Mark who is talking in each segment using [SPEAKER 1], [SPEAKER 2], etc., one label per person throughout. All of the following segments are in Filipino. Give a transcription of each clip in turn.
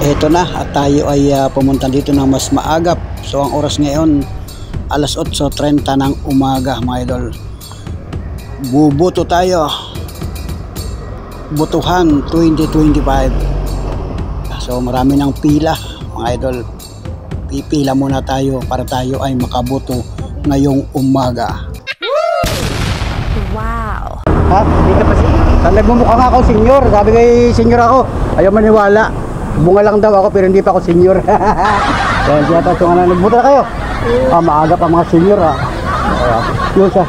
[SPEAKER 1] Eto na at tayo ay pumunta dito ng mas maagap. So ang oras ngayon alas 8:30 ng umaga mga idol. Bubuto tayo. Butuhan 2025. So marami ng pila mga idol. Pipila muna tayo para tayo ay makabuto ngayong umaga.
[SPEAKER 2] Wow.
[SPEAKER 1] Ha? Hindi ka pa nagmumukha nga ako senior. Sabi kay senior ako. Ayaw maniwala. Bunga lang daw ako pero hindi pa ako senior. Kaya siya ito nga na nagbuto na kayo. Maaga pa mga senior ha. Yun siya.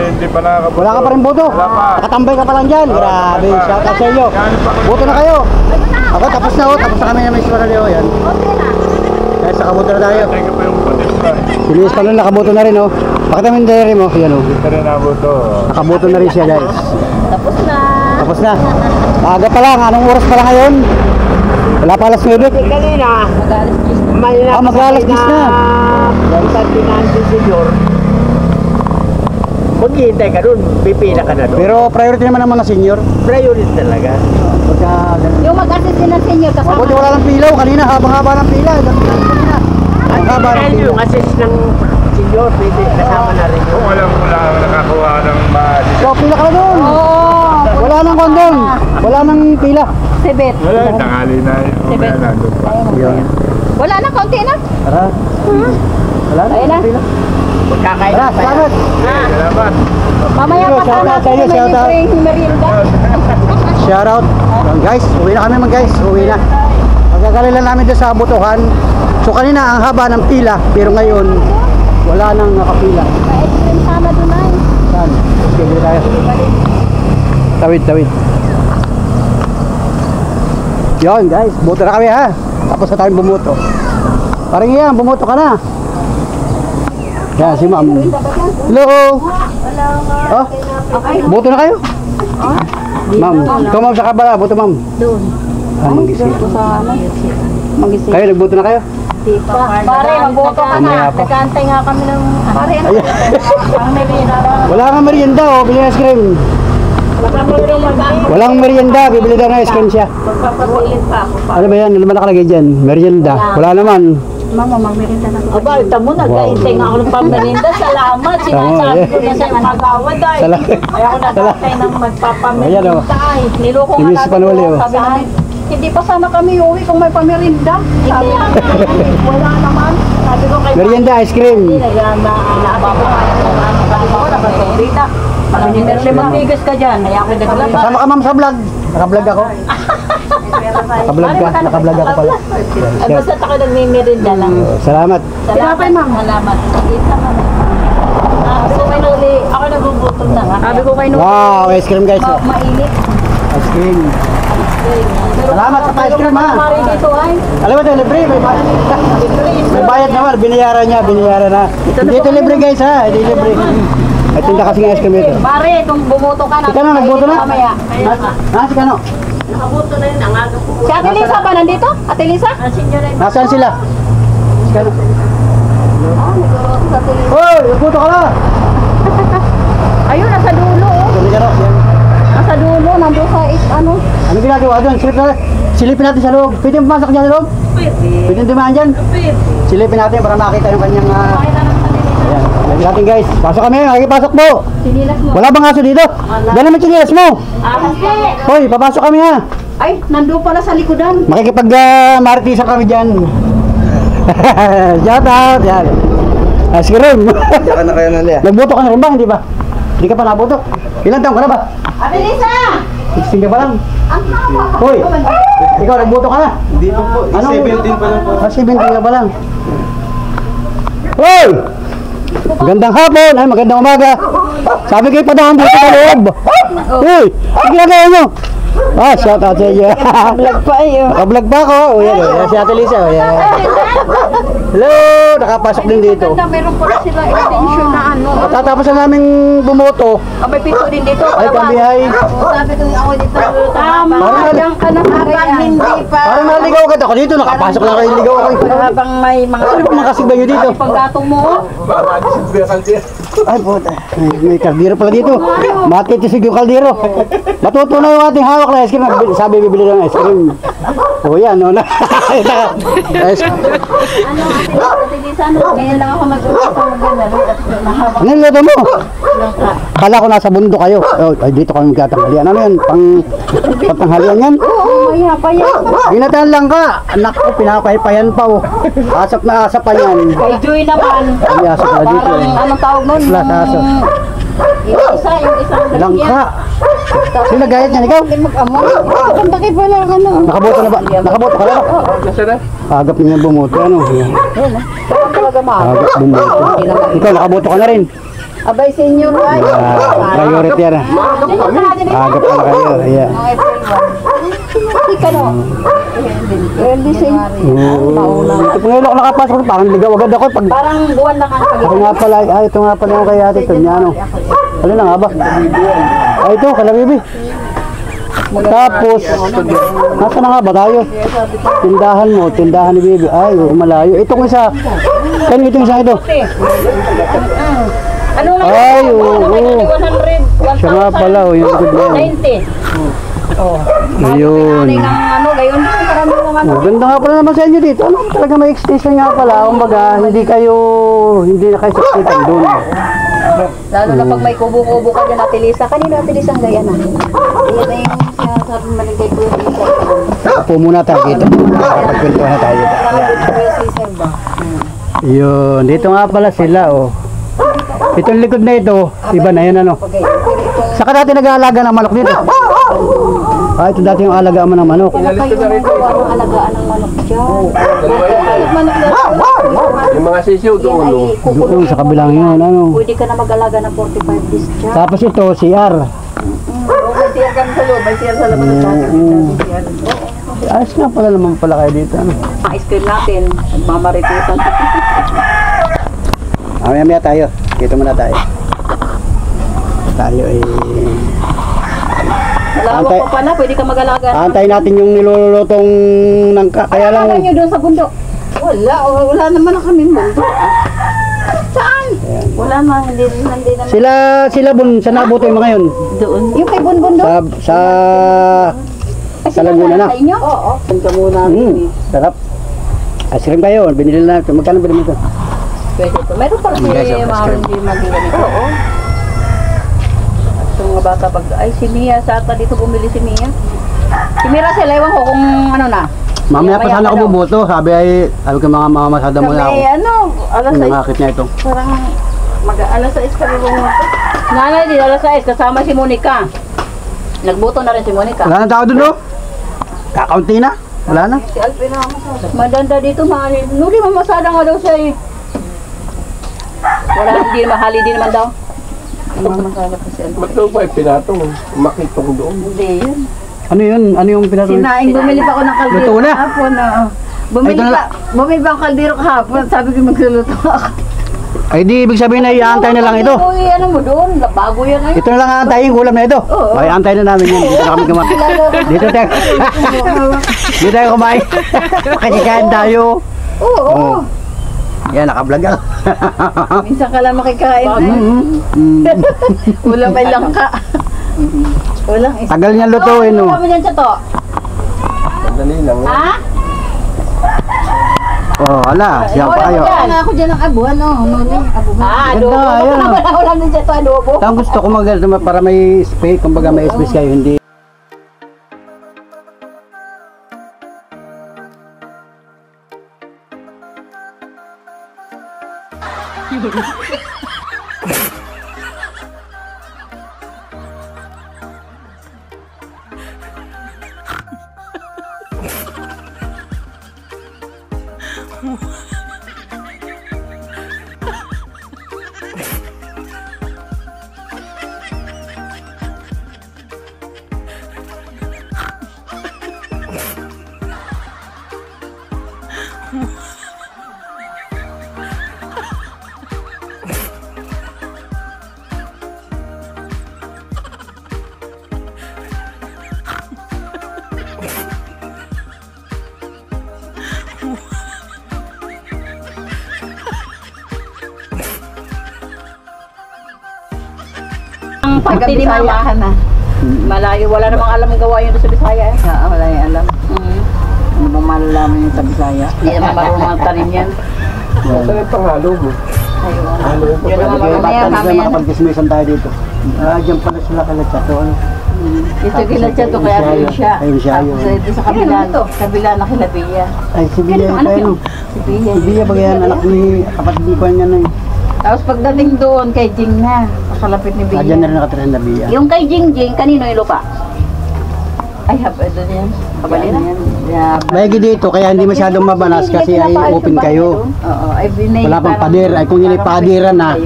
[SPEAKER 3] Hindi pa nakakabuto.
[SPEAKER 1] Wala ka pa rin buto. Nakatambay ka pa lang dyan. Grabe. Shout out sa inyo. Buto na kayo. Ako tapos na ho. Tapos na kami na may iswara niyo. Yan. Kaya sa kabuto na tayo. Sinis pa nun nakabuto na rin ho. Bakit namin diary mo? Yan ho.
[SPEAKER 3] Hindi rin nabuto.
[SPEAKER 1] Nakabuto na rin siya guys.
[SPEAKER 2] Tapos na.
[SPEAKER 1] Tapos na. Maaga pa lang. Anong oras pa lang ngayon? Wala pa alas 9.
[SPEAKER 4] Kanina,
[SPEAKER 1] Mag-alas 10 na.
[SPEAKER 4] Isang pinansin senyor. Maghihintay ka dun, pipila ka na dun.
[SPEAKER 1] Pero priority naman ng mga senior.
[SPEAKER 4] Priority talaga.
[SPEAKER 1] Pagka
[SPEAKER 2] Yung mag-assist din ng senior kasama.
[SPEAKER 1] mabuti wala ng pilaw. Kanina habang-haba ng pila. Habang-haba ng
[SPEAKER 4] Dahil
[SPEAKER 1] pila.
[SPEAKER 4] yung assist ng senyor, pwede kasama na rin yun.
[SPEAKER 3] Kung alam mo lang nakakuha ng
[SPEAKER 1] So pila ka na doon. Wala nang kondom. Wala nang pila.
[SPEAKER 2] Sibit.
[SPEAKER 3] wala, tangali na yun. Mamaya nandun pa.
[SPEAKER 1] Yun.
[SPEAKER 2] Wala na, konti na.
[SPEAKER 1] Tara. Wala na.
[SPEAKER 2] Ayun na.
[SPEAKER 1] Pila.
[SPEAKER 4] Magkakain
[SPEAKER 1] Tara,
[SPEAKER 4] na tayo.
[SPEAKER 1] salamat.
[SPEAKER 3] Salamat.
[SPEAKER 2] Mamaya pa
[SPEAKER 1] Shout out sa inyo,
[SPEAKER 2] may
[SPEAKER 1] shout out.
[SPEAKER 2] libreng merienda.
[SPEAKER 1] Shout out. Guys, uwi na kami guys. Uwi na. Magagaling lang namin doon sa butuhan. So kanina ang haba ng pila. Pero ngayon, wala nang nakapila.
[SPEAKER 2] Ice cream sana doon ay.
[SPEAKER 1] Saan? Okay, bili tayo. Tawid. Yun guys, buto na kami ha. Tapos na tayong bumuto. Parang yan, bumuto ka na. Yan, si ma'am. Hello. Oh, buto na kayo? Ma'am, ikaw ma'am sa kabala, buto ma'am.
[SPEAKER 2] Doon.
[SPEAKER 1] Mag-isip.
[SPEAKER 2] Sa ano? Mag-isip.
[SPEAKER 1] Kayo, nagbuto na kayo?
[SPEAKER 2] Di pa. Pare, magboto ka
[SPEAKER 1] Mamaya
[SPEAKER 2] na.
[SPEAKER 1] po.
[SPEAKER 2] Nagkaantay nga kami ng... Pare, ano? Ang merienda.
[SPEAKER 1] Wala kang merienda oh, bili ng ice cream. Walang merienda, bibili daw ng ice cream siya.
[SPEAKER 2] Magpapabilit pa ako.
[SPEAKER 1] Ano ba yan? Ano naman nakalagay dyan? Merienda. Wala naman.
[SPEAKER 2] Mama, magmerienda na.
[SPEAKER 5] Aba, ito mo, nagkaintay nga ako ng pamerinda. Salamat. Sinasabi ko na sa'yo mag-awad ay.
[SPEAKER 1] Salamat.
[SPEAKER 5] Ay ako nagkantay ng
[SPEAKER 1] Ayan,
[SPEAKER 5] magpapamerinda
[SPEAKER 1] oh.
[SPEAKER 5] ay. Niloko
[SPEAKER 1] Si
[SPEAKER 5] nga
[SPEAKER 1] Miss Panuli, oh.
[SPEAKER 5] Sabi namin,
[SPEAKER 2] Hindi pa sana kami uwi kung may pamerinda. Sabi namin, wala naman.
[SPEAKER 5] sabi ko kay
[SPEAKER 1] Merienda, ice cream.
[SPEAKER 5] Kaya na napapakain ko na napapakain. Pag-inimer bigas ka dyan. Kaya ako naglalaba.
[SPEAKER 1] Kasama ka ma'am sa vlog. Naka-vlog ako. Naka-vlog ka. Naka-vlog ako pala.
[SPEAKER 5] Ay, basta ako nagmimerinda lang.
[SPEAKER 1] Salamat.
[SPEAKER 5] Salamat, ma'am. Salamat. Kita ka na. Sabi ko kay Noli, ako nagbubutol na nga.
[SPEAKER 2] Sabi ko kay Nung,
[SPEAKER 1] Wow, ice cream guys. oh.
[SPEAKER 5] Mainit.
[SPEAKER 1] Ice cream. Salamat sa ice cream ha.
[SPEAKER 5] Mari dito ay.
[SPEAKER 1] Alam mo ito, libre. May bayad naman. Binayaran niya. Binayaran na. Hindi ito libre guys ha. Hindi libre. Ay tinda kasi ng ice cream ito.
[SPEAKER 2] Mare, kung bumuto ka na.
[SPEAKER 1] Si Kano, nagboto na?
[SPEAKER 2] Mamaya.
[SPEAKER 1] Si Kano?
[SPEAKER 5] Nakabuto na yun. Ang aga po.
[SPEAKER 2] Si Ate Lisa ba nandito? Ate Lisa?
[SPEAKER 5] Ang senior ay
[SPEAKER 1] Nasaan sila? Si Kano?
[SPEAKER 2] Sa Ate Lisa.
[SPEAKER 1] Hoy, nagbuto ka na.
[SPEAKER 2] Ayun, nasa dulo oh.
[SPEAKER 1] Sabi ka no, yan.
[SPEAKER 2] Nasa dulo, nandun sa ano.
[SPEAKER 1] Ano ginagawa doon? Silipin natin sa loob. Pwede pumasok dyan sa loob? Pwede dumaan dyan? Silipin natin para makita yung kanyang... Ayan, lagi natin guys. Pasok kami, makikipasok po.
[SPEAKER 2] Sinilas mo.
[SPEAKER 1] Wala bang aso dito? Dala mo sinilas mo. Hoy, papasok kami ha.
[SPEAKER 2] Ay, nandun pala sa likodan.
[SPEAKER 1] Makikipag-maritisan kami dyan. Shout out, yan. Ice cream.
[SPEAKER 4] Saka na kayo nali.
[SPEAKER 1] Nagboto ka na rin ba? Hindi ba? Hindi ka pa naboto. Ilan taong ka na ba?
[SPEAKER 2] Ate Lisa!
[SPEAKER 1] 16 ka pa lang. Hoy, ikaw nagboto ka na.
[SPEAKER 4] Hindi pa po.
[SPEAKER 1] Ano?
[SPEAKER 4] 17 pa lang po.
[SPEAKER 1] 17 ka pa lang. Hoy! Magandang hapon, ay magandang umaga. Sabi kayo padahan dito sa loob. Hoy, ang ginagawa nyo? Shout out sa inyo.
[SPEAKER 2] Vlog pa iyo.
[SPEAKER 1] Naka-vlog pa ako. O yan, yan si Ate Lisa. O, yan. Hello, nakapasok din dito.
[SPEAKER 2] Meron pala sila extension na ano.
[SPEAKER 1] Tatapos na namin bumoto.
[SPEAKER 2] May pito din dito.
[SPEAKER 1] Ay, kami ay.
[SPEAKER 2] Sabi ko ako dito.
[SPEAKER 1] Parang
[SPEAKER 2] ka na habang hindi pa.
[SPEAKER 1] Parang naligaw agad ako dito. Nakapasok lang kayo ligaw ako.
[SPEAKER 2] Habang may mga
[SPEAKER 1] Ano ba makasigba nyo dito?
[SPEAKER 2] paggatong mo.
[SPEAKER 1] Ay, puta. May kaldero pala dito. Matitisig yung kaldero. Matuto na yung ating hawak na ice cream. Sabi bibili ng ice cream. O yan, no? Ice cream.
[SPEAKER 2] Ngayon lang ako mag-usap ng gano'n.
[SPEAKER 1] Ano yung loto mo? Kala ko nasa bundok kayo. Oh, ay, dito kami magkatanghalian. Ano yan? Pagtanghalian yan?
[SPEAKER 2] Oo, maya pa yan.
[SPEAKER 1] Ginatahan lang ka. Anak ko, pinapaypayan pa oh. Asap na asap pa yan.
[SPEAKER 2] Kay Joy naman.
[SPEAKER 1] Ay, asap pala dito
[SPEAKER 2] Parang
[SPEAKER 1] eh.
[SPEAKER 2] anong tawag nun?
[SPEAKER 1] Plus asap.
[SPEAKER 2] Yung isang
[SPEAKER 1] Langka. Sino gayat niyan? Ikaw?
[SPEAKER 2] mag-amoy. Kapantaki pala ano.
[SPEAKER 1] Nakaboto na ba? Nakaboto ka na ba? Agap niya bumoto. Ano?
[SPEAKER 2] Talaga ma.
[SPEAKER 1] Agap bumoto. Ikaw, nakaboto ka na rin.
[SPEAKER 2] Abay senior ay.
[SPEAKER 1] Priority yan. Agap pala kayo. Ayan.
[SPEAKER 2] Ika no. Early senior.
[SPEAKER 1] Ito po ngayon ako nakapasok. Parang ligaw agad ako. Pag
[SPEAKER 2] Parang buwan lang ang
[SPEAKER 1] ako nga pala, ay ito nga pala yung kay ate Tonyano. Ano na nga ba? Ay ito, kalabibi. Tapos, nasa na nga ba tayo? Tindahan mo, tindahan ni Bibi. Ay, malayo. Itong isa, kanina itong isa ito.
[SPEAKER 2] Ano lang?
[SPEAKER 1] Ay, oo.
[SPEAKER 2] 100.
[SPEAKER 1] Siya nga pala, oh, yung likod na yan.
[SPEAKER 2] 90.
[SPEAKER 1] Ayun.
[SPEAKER 2] Ano, gayon din karami ng ano.
[SPEAKER 1] Oh, ganda nga pala naman sa inyo dito. Ano, talaga may extension nga pala. Kumbaga, hindi na kayo saksitan doon.
[SPEAKER 2] Lalo na pag may kubo-kubo ka dyan, Ate Lisa. Kanino Ate Lisa ang gaya na? Iyan na yung sinasabi maligay ko yung Lisa.
[SPEAKER 1] Upo muna tayo dito. Nakapagkwentuhan na tayo dito. Yun, dito nga pala sila, oh. Itong likod na ito, iba na yan, ano. Saka dati nag-aalaga ng manok dito. Ah, ito dati yung alagaan mo ng manok.
[SPEAKER 2] Alagaan ng manok dyan.
[SPEAKER 3] Yung mga sisiw doon, no?
[SPEAKER 1] Doon sa kabilang yun, ano.
[SPEAKER 2] Pwede ka na mag-alaga ng 45 days dyan.
[SPEAKER 1] Tapos ito, CR.
[SPEAKER 2] May siyar kami sa loob, may siyar sa laban ng dati.
[SPEAKER 1] Ayos nga pala naman pala kayo dito, ano.
[SPEAKER 2] Ice cream natin, mamaritusan.
[SPEAKER 1] Maya tayo. Dito muna tayo. Tayo eh.
[SPEAKER 2] Malawak
[SPEAKER 1] Antay-
[SPEAKER 2] ko pala, pwede ka mag-alaga.
[SPEAKER 1] Antayin natin yung nilulutong nangka. Kaya lang,
[SPEAKER 2] Alaga nyo doon sa bundok. Wala naman na kami bundok. Saan? Wala na, hindi naman.
[SPEAKER 1] sila bun, sa nabuto yung mga yun.
[SPEAKER 2] Doon. Yung kay Bunbun doon?
[SPEAKER 1] Sa Laguna na.
[SPEAKER 2] Sa inyo? Oo. Punta muna.
[SPEAKER 1] Sarap. Ice cream kayo. Binili na. Magkano binili mo ito?
[SPEAKER 2] Pwede po. Meron pala si Maharon di mag-ganito. Oo. Itong mga bata pag... Ay, si Mia. Sata dito bumili si Mia. Si Mira sila, ewan ko kung ano na.
[SPEAKER 1] Mamaya pa sana ako buboto. Sabi ko mga mamasada mo na ako.
[SPEAKER 2] Sabi, ano, alas 6.
[SPEAKER 1] Nakakit niya ito.
[SPEAKER 2] Parang alas 6 kami bumoto. Nanay, di alas 6. Kasama si Monica. Nagboto na rin si Monica.
[SPEAKER 1] Wala na tao dun, no? Kakaunti na. Wala na.
[SPEAKER 2] Si Alpina mamasada. Madanda dito, mahali. Nuli mamasada nga daw siya eh. Wala, hindi mahali din naman daw. Mamasada pa si Alpina.
[SPEAKER 3] Ba't daw ba pinatong? Makitong doon.
[SPEAKER 2] Hindi yun.
[SPEAKER 1] Ano yun? Ano yung pinatuloy?
[SPEAKER 2] Sinaing, bumili pa ako ng kaldero
[SPEAKER 1] Luto na?
[SPEAKER 2] kahapon.
[SPEAKER 1] Ay, ito na
[SPEAKER 2] Bumili pa ako ng kaldero kahapon. Sabi ko magluluto ako.
[SPEAKER 1] Ay di, ibig sabihin na iaantay na lang ito.
[SPEAKER 2] Uy, ano mo doon? Bago yan eh.
[SPEAKER 1] Ito na lang aantayin, ulam na ito.
[SPEAKER 2] Oo.
[SPEAKER 1] Ay, antay na namin yun. Dito na kami kumain. Dito tayo. Dito tayo kumain. Makikikain tayo.
[SPEAKER 2] Oo.
[SPEAKER 1] Yan, nakablog ako.
[SPEAKER 2] Minsan ka lang makikain. Ulam ay langka. Walang isa.
[SPEAKER 1] Tagal niya lutuin, no?
[SPEAKER 2] Ano kami dyan sa to?
[SPEAKER 3] Sandali lang.
[SPEAKER 2] Ha?
[SPEAKER 1] Oh, ala, siya pa kayo.
[SPEAKER 2] Wala ako dyan ng abuhan, no? Abuhan. Adobo.
[SPEAKER 1] Ganda, ayan.
[SPEAKER 2] Wala din dyan to adobo.
[SPEAKER 1] Ang gusto ko para may space, kumbaga may space kayo, hindi.
[SPEAKER 2] Pati ni Mama. Malayo, wala namang alam ang gawa yun sa Bisaya eh.
[SPEAKER 5] Wala yung alam. Ano bang malalaman yung sa Bisaya?
[SPEAKER 2] Hindi naman marunong ang tanim yan.
[SPEAKER 3] Saan ang panghalo mo? Halo mo
[SPEAKER 2] Yun
[SPEAKER 3] pa.
[SPEAKER 2] naman
[SPEAKER 1] Kaya
[SPEAKER 2] mamaya,
[SPEAKER 1] bata
[SPEAKER 2] mamaya.
[SPEAKER 1] makapag-dismissan tayo dito. Diyan pala sila kala Chato.
[SPEAKER 2] Ito kilatsa to kaya
[SPEAKER 1] Ayun
[SPEAKER 2] Biya.
[SPEAKER 1] Ayun siya yun.
[SPEAKER 5] Tapos ito sa kabila, kabila na kila Bia.
[SPEAKER 1] Ay, si Bia yung tayo.
[SPEAKER 5] Si Bia.
[SPEAKER 1] Si Bia ba yan, anak ni kapatid ko niya na eh.
[SPEAKER 5] Tapos pagdating doon kay Jing na, kakalapit ni Bia.
[SPEAKER 1] Diyan na rin nakatira na Bia.
[SPEAKER 2] Yung kay Jingjing, kanino yung lupa?
[SPEAKER 5] Ay, doon yan.
[SPEAKER 2] Kabalina?
[SPEAKER 5] Yeah.
[SPEAKER 1] Mahigi dito, kaya hindi masyadong mabanas kasi ay open kayo.
[SPEAKER 5] Oo, ay binay.
[SPEAKER 1] Wala pang pader. Ay, kung yun ay padiran na.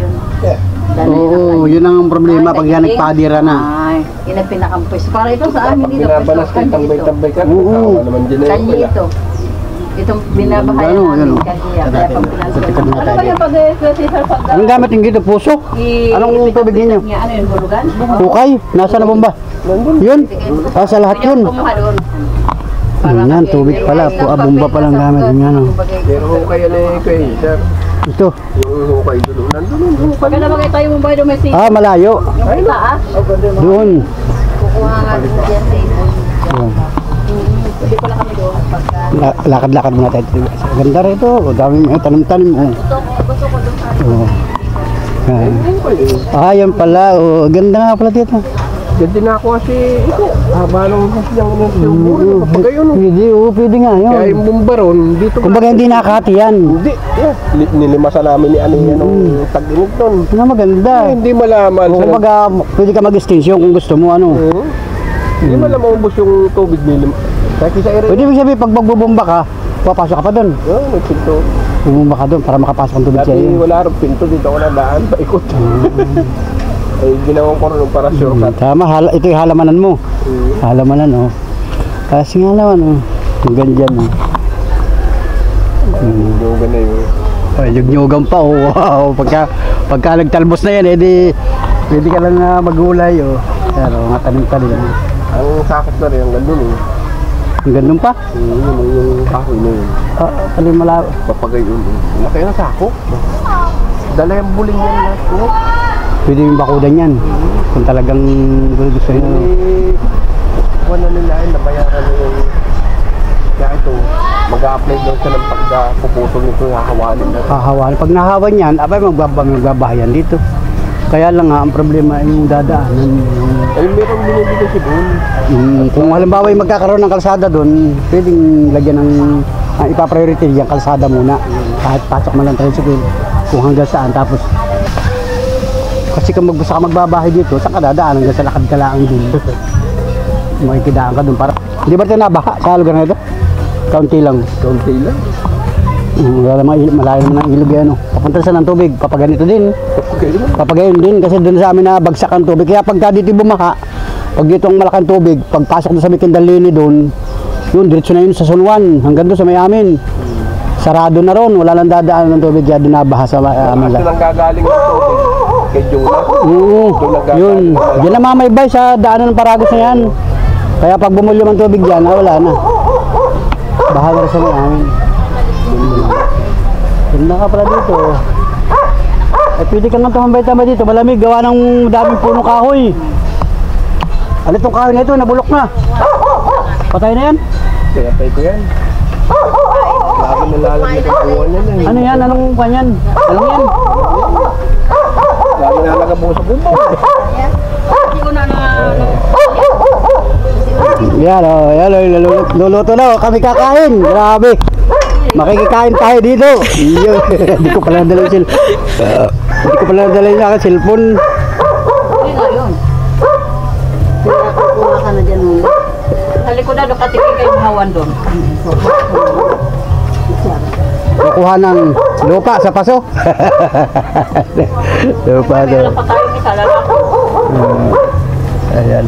[SPEAKER 1] Oo, yun ang problema pag yan nagpadira na.
[SPEAKER 5] Ay, yun ang pinakampus. Para ito sa amin dito.
[SPEAKER 3] Binabalas kayo, tambay-tambay ka.
[SPEAKER 1] Oo.
[SPEAKER 3] Tawa naman din na yun.
[SPEAKER 5] Kanyi ito. Itong binabahayan
[SPEAKER 1] Ano,
[SPEAKER 5] namin
[SPEAKER 1] ano?
[SPEAKER 5] kanyi. Kaya pag
[SPEAKER 1] Tatikad na
[SPEAKER 2] Ano ba
[SPEAKER 1] tayo.
[SPEAKER 2] yung pag-exercise pag
[SPEAKER 1] Anong gamit yung dito? Pusok? Anong tubig ninyo?
[SPEAKER 2] Ano yung bulugan?
[SPEAKER 1] Hukay? Nasa na bomba? Yun? Sa lahat yun.
[SPEAKER 2] Kumuha doon.
[SPEAKER 1] Yan, tubig pala. Bomba palang gamit yung ano.
[SPEAKER 3] Pero hukay yan eh kayo, sir.
[SPEAKER 1] Ito.
[SPEAKER 3] Yung hukay doon. Nandun yung hukay.
[SPEAKER 2] Pagka nabagay tayo mong bayo may
[SPEAKER 1] Ah, malayo.
[SPEAKER 2] Yung taas.
[SPEAKER 1] Doon.
[SPEAKER 5] kukuha nga din dyan sa ito.
[SPEAKER 1] Yan.
[SPEAKER 2] Hindi pala kami doon. Pagka
[SPEAKER 1] Lakad-lakad muna tayo. Ganda rito. O, daming tanim-tanim. Oh. Oh. Yan. Ah, yan pala. Oh, ganda nga pala dito.
[SPEAKER 3] Yan din ako kasi ito. Haba nung siyang nasubo. Kapag yun.
[SPEAKER 1] Pwede, oh, pwede nga
[SPEAKER 3] Kaya
[SPEAKER 1] yun.
[SPEAKER 3] yung bumbaron, dito.
[SPEAKER 1] Kumbaga hindi nakati yan.
[SPEAKER 3] Hindi. Yeah. Nilimasan namin ni ano yan nung tag-init nun.
[SPEAKER 1] Ano maganda.
[SPEAKER 3] Hindi malaman.
[SPEAKER 1] Kumbaga, pwede ka mag-extension kung gusto mo, ano.
[SPEAKER 3] Hindi malaman ubos yung tubig nilim. Kaya kisa rin.
[SPEAKER 1] Pwede mo sabihin, pag magbubomba ka, papasok ka pa doon.
[SPEAKER 3] Oh, nagpinto.
[SPEAKER 1] Bumomba ka doon para makapasok ang tubig
[SPEAKER 3] Dati
[SPEAKER 1] sa iyo.
[SPEAKER 3] wala rin pinto. Dito ako nadaan. Paikot. Ay, ginawa ko rin para sure cut.
[SPEAKER 1] Tama, ito yung halamanan mo. Halamanan, oh. Kasi nga naman, oh. Ang ganyan, oh.
[SPEAKER 3] Yung ganun yun.
[SPEAKER 1] Ay, yugyugan pa, oh. Wow. Pagka nagtalbos na yan, edi, pwede ka lang na magulay, oh. Pero, mga tanim-tanim.
[SPEAKER 3] Ang sakit na rin, ang gandun eh.
[SPEAKER 1] Ang ganun pa.
[SPEAKER 3] Yung kahoy na yun.
[SPEAKER 1] Talim malaw.
[SPEAKER 3] Papagay yun. Laki na sako. Dala yung buling yan lahat ko.
[SPEAKER 1] Pwede yung bakudan yan. Kung talagang gusto nyo.
[SPEAKER 3] Eh, wala nila ay nabayaran na yung kaya ito, mag-a-apply daw siya ng pagpuputol nito, hahawanin na.
[SPEAKER 1] Hahawan. Pag nahawan yan, abay magbabahayan dito. Kaya lang nga, ang problema ay yung dadaanan.
[SPEAKER 3] Ay, meron binibigay si Bull.
[SPEAKER 1] Kung halimbawa yung magkakaroon ng kalsada doon, pwedeng lagyan ng ipapriority yung kalsada muna. Kahit pasok man lang tricycle, kung hanggang saan. Tapos, kasi kung gusto ka magbabahay dito, saan ka dadaan? Hanggang sa lakad ka lang din. Makikidaan ka doon. Para, hindi ba ito nabaha sa lugar na ito? Kaunti lang.
[SPEAKER 3] Kaunti lang.
[SPEAKER 1] Wala malayo naman ang ilog yan. Papunta sa ng tubig, papaganito din.
[SPEAKER 3] Okay lang.
[SPEAKER 1] Papagayon din kasi doon sa amin na bagsak ang tubig. Kaya pagka dito bumaha, pag dito ang malakang tubig, pagpasok doon sa may Kindalini doon, yun, diretso na yun sa San Juan, hanggang doon sa may amin. Sarado na ron, wala lang dadaan ng tubig, kaya doon nabaha sa amin.
[SPEAKER 3] Ito lang gagaling ng tubig. Kay Juna.
[SPEAKER 1] Oo, yun. Diyan na mamaybay sa daanan ng Paragos na yan. Kaya pag bumulyo ang tubig dyan, wala na. Baha na rin sa may amin. Ganda ka pala dito. Eh, pwede ka nga tumambay-tambay dito. Malamig, gawa ng daming punong kahoy. Alit tong kahoy na ito, nabulok na. Patay na yan.
[SPEAKER 3] Kaya tayo ko yan. Lagi nalalamig ang buwan yan eh.
[SPEAKER 1] Ano yan? Anong kanyan? Anong yan?
[SPEAKER 3] Lagi nalagabo sa bumbo.
[SPEAKER 2] hindi ko na
[SPEAKER 1] Yan o, yan o, luluto na o. Kami kakain. Grabe. Makikikain tayo dito. Iyo. Hindi ko pala nadala yung hindi ko pala nadala yung aking cellphone.
[SPEAKER 2] Hindi nga yun.
[SPEAKER 5] Kukuha ka na dyan muna.
[SPEAKER 2] Sa likod na doon katigay kayo mahawan doon.
[SPEAKER 1] Kukuha ng lupa sa paso. Lupa doon.
[SPEAKER 2] Meron pa tayong isa lalaki.
[SPEAKER 1] Ayan.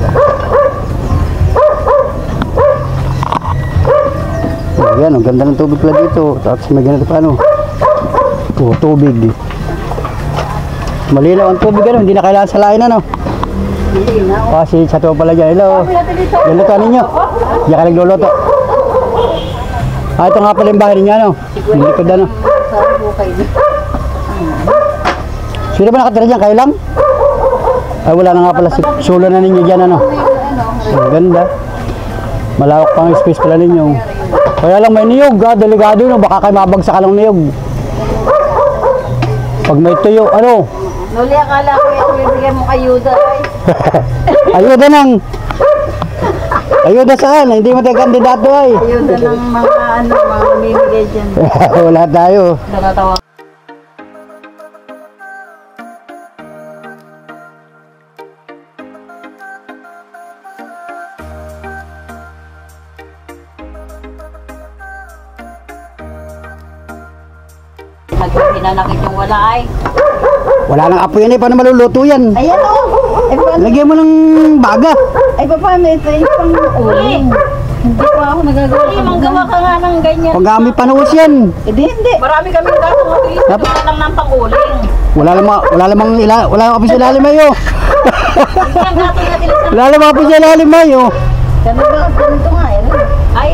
[SPEAKER 1] Ayan, ang ganda ng tubig pala dito. Tapos may ganito pa ano. Tubig. Malinaw ang tubig ano, hindi na kailangan salain ano.
[SPEAKER 5] Hindi na.
[SPEAKER 1] Kasi sa to pala dyan. Hello. Luluto ninyo. Diyan ka nagluluto. Ito nga pala yung bahay ninyo ano. Yung likod ano.
[SPEAKER 5] Saan po kayo?
[SPEAKER 1] Sino ba nakatira dyan? Kayo lang? Ay, wala na nga pala. Solo na ninyo dyan, ano? Ang ganda. Malawak pang space pala ninyo. Kaya lang may niyog, delikado, no? Baka kayo mabagsak ka ng niyog. Pag may tuyo, ano?
[SPEAKER 2] Nuli, akala ko ito bibigyan mo ayuda.
[SPEAKER 1] Ayuda nang. Ayuda saan? Hindi mo tayo kandidato ay.
[SPEAKER 2] Ayuda ng mga mamimigay dyan.
[SPEAKER 1] Wala tayo.
[SPEAKER 2] Nakatawa. Hinanakit yung wala ay.
[SPEAKER 1] Wala nang apoy yan eh. Paano maluluto yan?
[SPEAKER 2] Ayan o.
[SPEAKER 1] Lagyan mo ng baga.
[SPEAKER 2] Ay, paano ito yung pang uling? Hindi pa ako nagagawa. Hindi, manggawa ka nga ng ganyan.
[SPEAKER 1] Pag kami panuos yan.
[SPEAKER 2] Hindi. Marami kaming gato. Mabilis na lang ng pang-uling.
[SPEAKER 1] Wala namang apoy sa ilalim ayo.
[SPEAKER 2] Hindi ang gato natin sa...
[SPEAKER 1] Wala namang apoy sa ilalim ayo.
[SPEAKER 2] Ganito nga eh. Ay,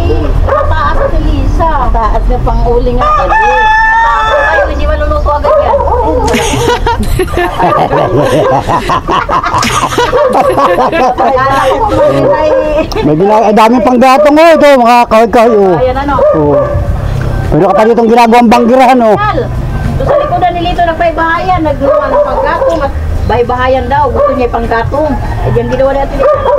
[SPEAKER 2] mataas at Lisa. Mataas na pang-uling nga. Ay, hindi maluluto agad yan.
[SPEAKER 1] May daming panggatong oh. Ito, mga kahoy-kahoy oh.
[SPEAKER 2] Ayan ano.
[SPEAKER 1] Oh. Pero kapag itong ginagawang banggirahan oh.
[SPEAKER 2] Doon sa likodan ni Lito nagbaybahayan, nagluwa ng panggatong at baybahayan daw, gusto niya yung panggatong. Eh diyan ginawa ni Ate Lito.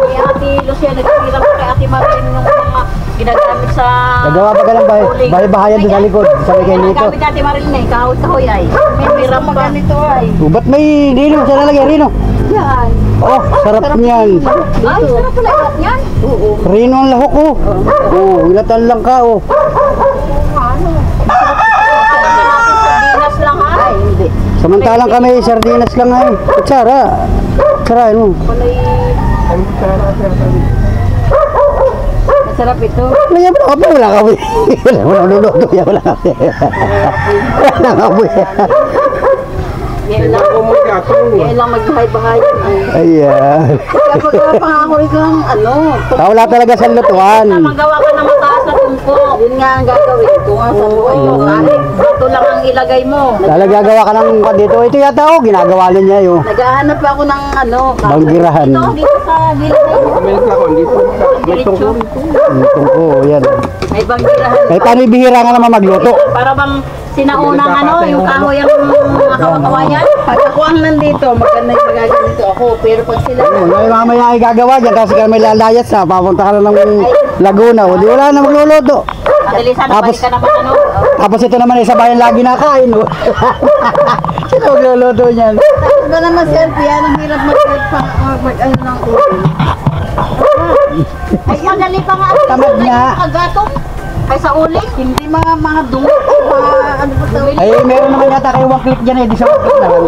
[SPEAKER 2] Ni Ate Lucia, nagkakirang ko kay Ate Marilyn yung mga ginagamit sa...
[SPEAKER 1] Nagawa pa ka ng bahay-bahayan doon sa likod. Sabi kayo nito.
[SPEAKER 2] Ginagamit ni Ate Marilyn eh, kahoy-kahoy ay. May miram pa ganito ay.
[SPEAKER 1] Oh, ba't may dino? Saan nalagay? Rino?
[SPEAKER 2] Yan.
[SPEAKER 1] Oh, sarap niyan.
[SPEAKER 2] Ay, sarap pala lahat yan. Oo.
[SPEAKER 1] Rino ang lahok oh. Oh, ilatan lang ka oh.
[SPEAKER 2] Ano? Sardinas lang ha? Ay, hindi.
[SPEAKER 1] Samantalang kami sardinas lang ay. Kutsara. Kutsarain mo.
[SPEAKER 2] Masarap ito.
[SPEAKER 1] Lagyan mo na kape. Wala kape. Wala luluto yan. Wala kape. Wala kape.
[SPEAKER 2] Yan lang. Yan lang magbahay-bahayan.
[SPEAKER 1] Ayan.
[SPEAKER 2] Kapag pangako ikang ano.
[SPEAKER 1] Wala talaga sa lutuan.
[SPEAKER 2] Magawa ka ng mataas na tungko. Yun nga ang gagawin. Ito nga sa buhay mo. Ito lang ang ilagay mo.
[SPEAKER 1] Gagawa ka ng dito. Ito yata oh. Ginagawa niya yun.
[SPEAKER 2] Naghahanap ako ng ano.
[SPEAKER 1] Banggirahan.
[SPEAKER 2] Dito sa gilid na yun.
[SPEAKER 3] Kami nagkako, dito. May tungkol.
[SPEAKER 1] Tungko. Yan.
[SPEAKER 2] May banggirahan.
[SPEAKER 1] Ay paano bihira nga naman magluto?
[SPEAKER 2] Para bang sinaunang ano, yung kahoy ang makawakawa niyan. Pag ako ang nandito, maganda yung magaganito ako. Pero pag sila,
[SPEAKER 1] May mamaya ay gagawa dyan kasi kami lalayas na. Papunta ka na ng Laguna. O di wala na magluluto.
[SPEAKER 2] Adelisan,
[SPEAKER 1] Tapos-
[SPEAKER 2] balik ka naman ano.
[SPEAKER 1] Tapos ito naman ay sa bayan lagi nakain. Oh. Sino magluluto niyan?
[SPEAKER 2] Tapos ba naman selfie, anong hirap mag-ano ng ulo. Ay, madali pa nga.
[SPEAKER 1] Tamad nga.
[SPEAKER 2] Kagatong. Ay, sa uling. Hindi mga dungo. Mga ano pa sa uling.
[SPEAKER 1] Ay meron naman yata kayo one click dyan eh. Di sa one click na lang.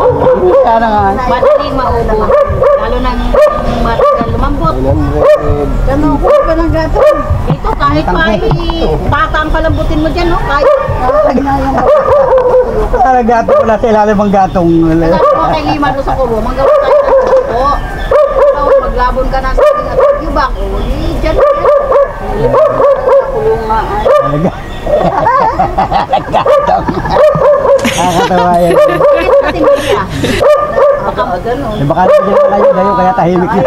[SPEAKER 1] Sana nga.
[SPEAKER 2] Madaling maubos. Lalo nang matagal lumambot.
[SPEAKER 3] 100.
[SPEAKER 2] Ganun ko pa ng gatong. Dito kahit pa ay patang palambutin mo dyan, no? Kahit
[SPEAKER 1] Talaga gatong wala sa ilalim ang gatong.
[SPEAKER 2] Alam mo kay Lima doon sa kubo, manggawa tayo ng suko. Tapos maglabon ka ng saging at yubak. O, di dyan. Kulong nga.
[SPEAKER 1] Talaga. Gatong. Nakakatawa yan.
[SPEAKER 2] Ating niya. Baka ganun.
[SPEAKER 1] Eh, baka nabigyan na kayo dayo kaya tahimik na.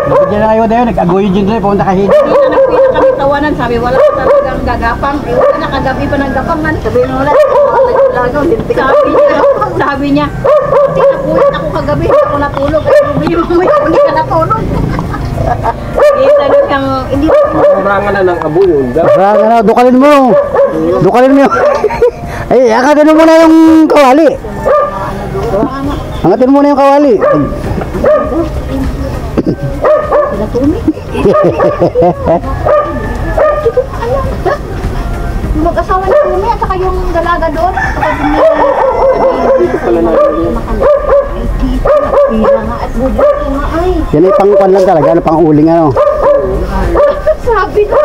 [SPEAKER 1] Nabigyan na kayo dayo. Nag-agoy dyan doon. Pumunta ka hidi.
[SPEAKER 2] Hindi na nagpila kami tawanan. Sabi, wala ka talagang gagapang. Eh, wala na kagabi pa ng gapangan. Sabi mo wala. Sabi niya, "Pati nakulit ako kagabi. Hindi ako natulog. Ay, bumili mo hindi ka natulog." Hindi
[SPEAKER 3] Kurangan na ng abo yun.
[SPEAKER 1] Ano, dukalin mo. Dukalin mo. Ay, akatin mo na yung kawali. Angatin mo na yung kawali.
[SPEAKER 2] Yung mag-asawa ni Rumi at saka yung dalaga doon.
[SPEAKER 3] Dito pala na yun.
[SPEAKER 2] Pira nga at bubuto nga ay.
[SPEAKER 1] Yan ay pang-kwan lang talaga. Ano, pang-uling ano.
[SPEAKER 2] Sabi na.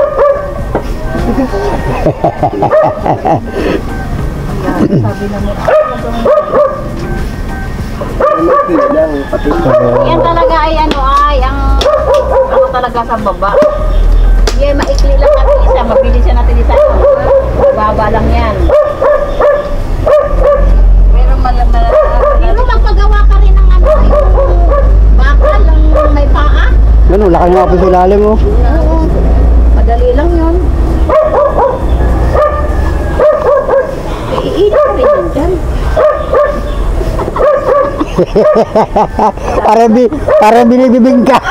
[SPEAKER 2] Sabi na mo. Yan talaga ay ano ay ang ano talaga sa baba. Yan maikli lang natin isa, mabilis siya natin isa. Baba lang yan. Pero magpagawa ka rin ng
[SPEAKER 1] Ano, laki ng apoy sa ilalim mo.
[SPEAKER 2] Oo. Madali lang yun. Iinit pa rin yun dyan.
[SPEAKER 1] Para binibibing ka.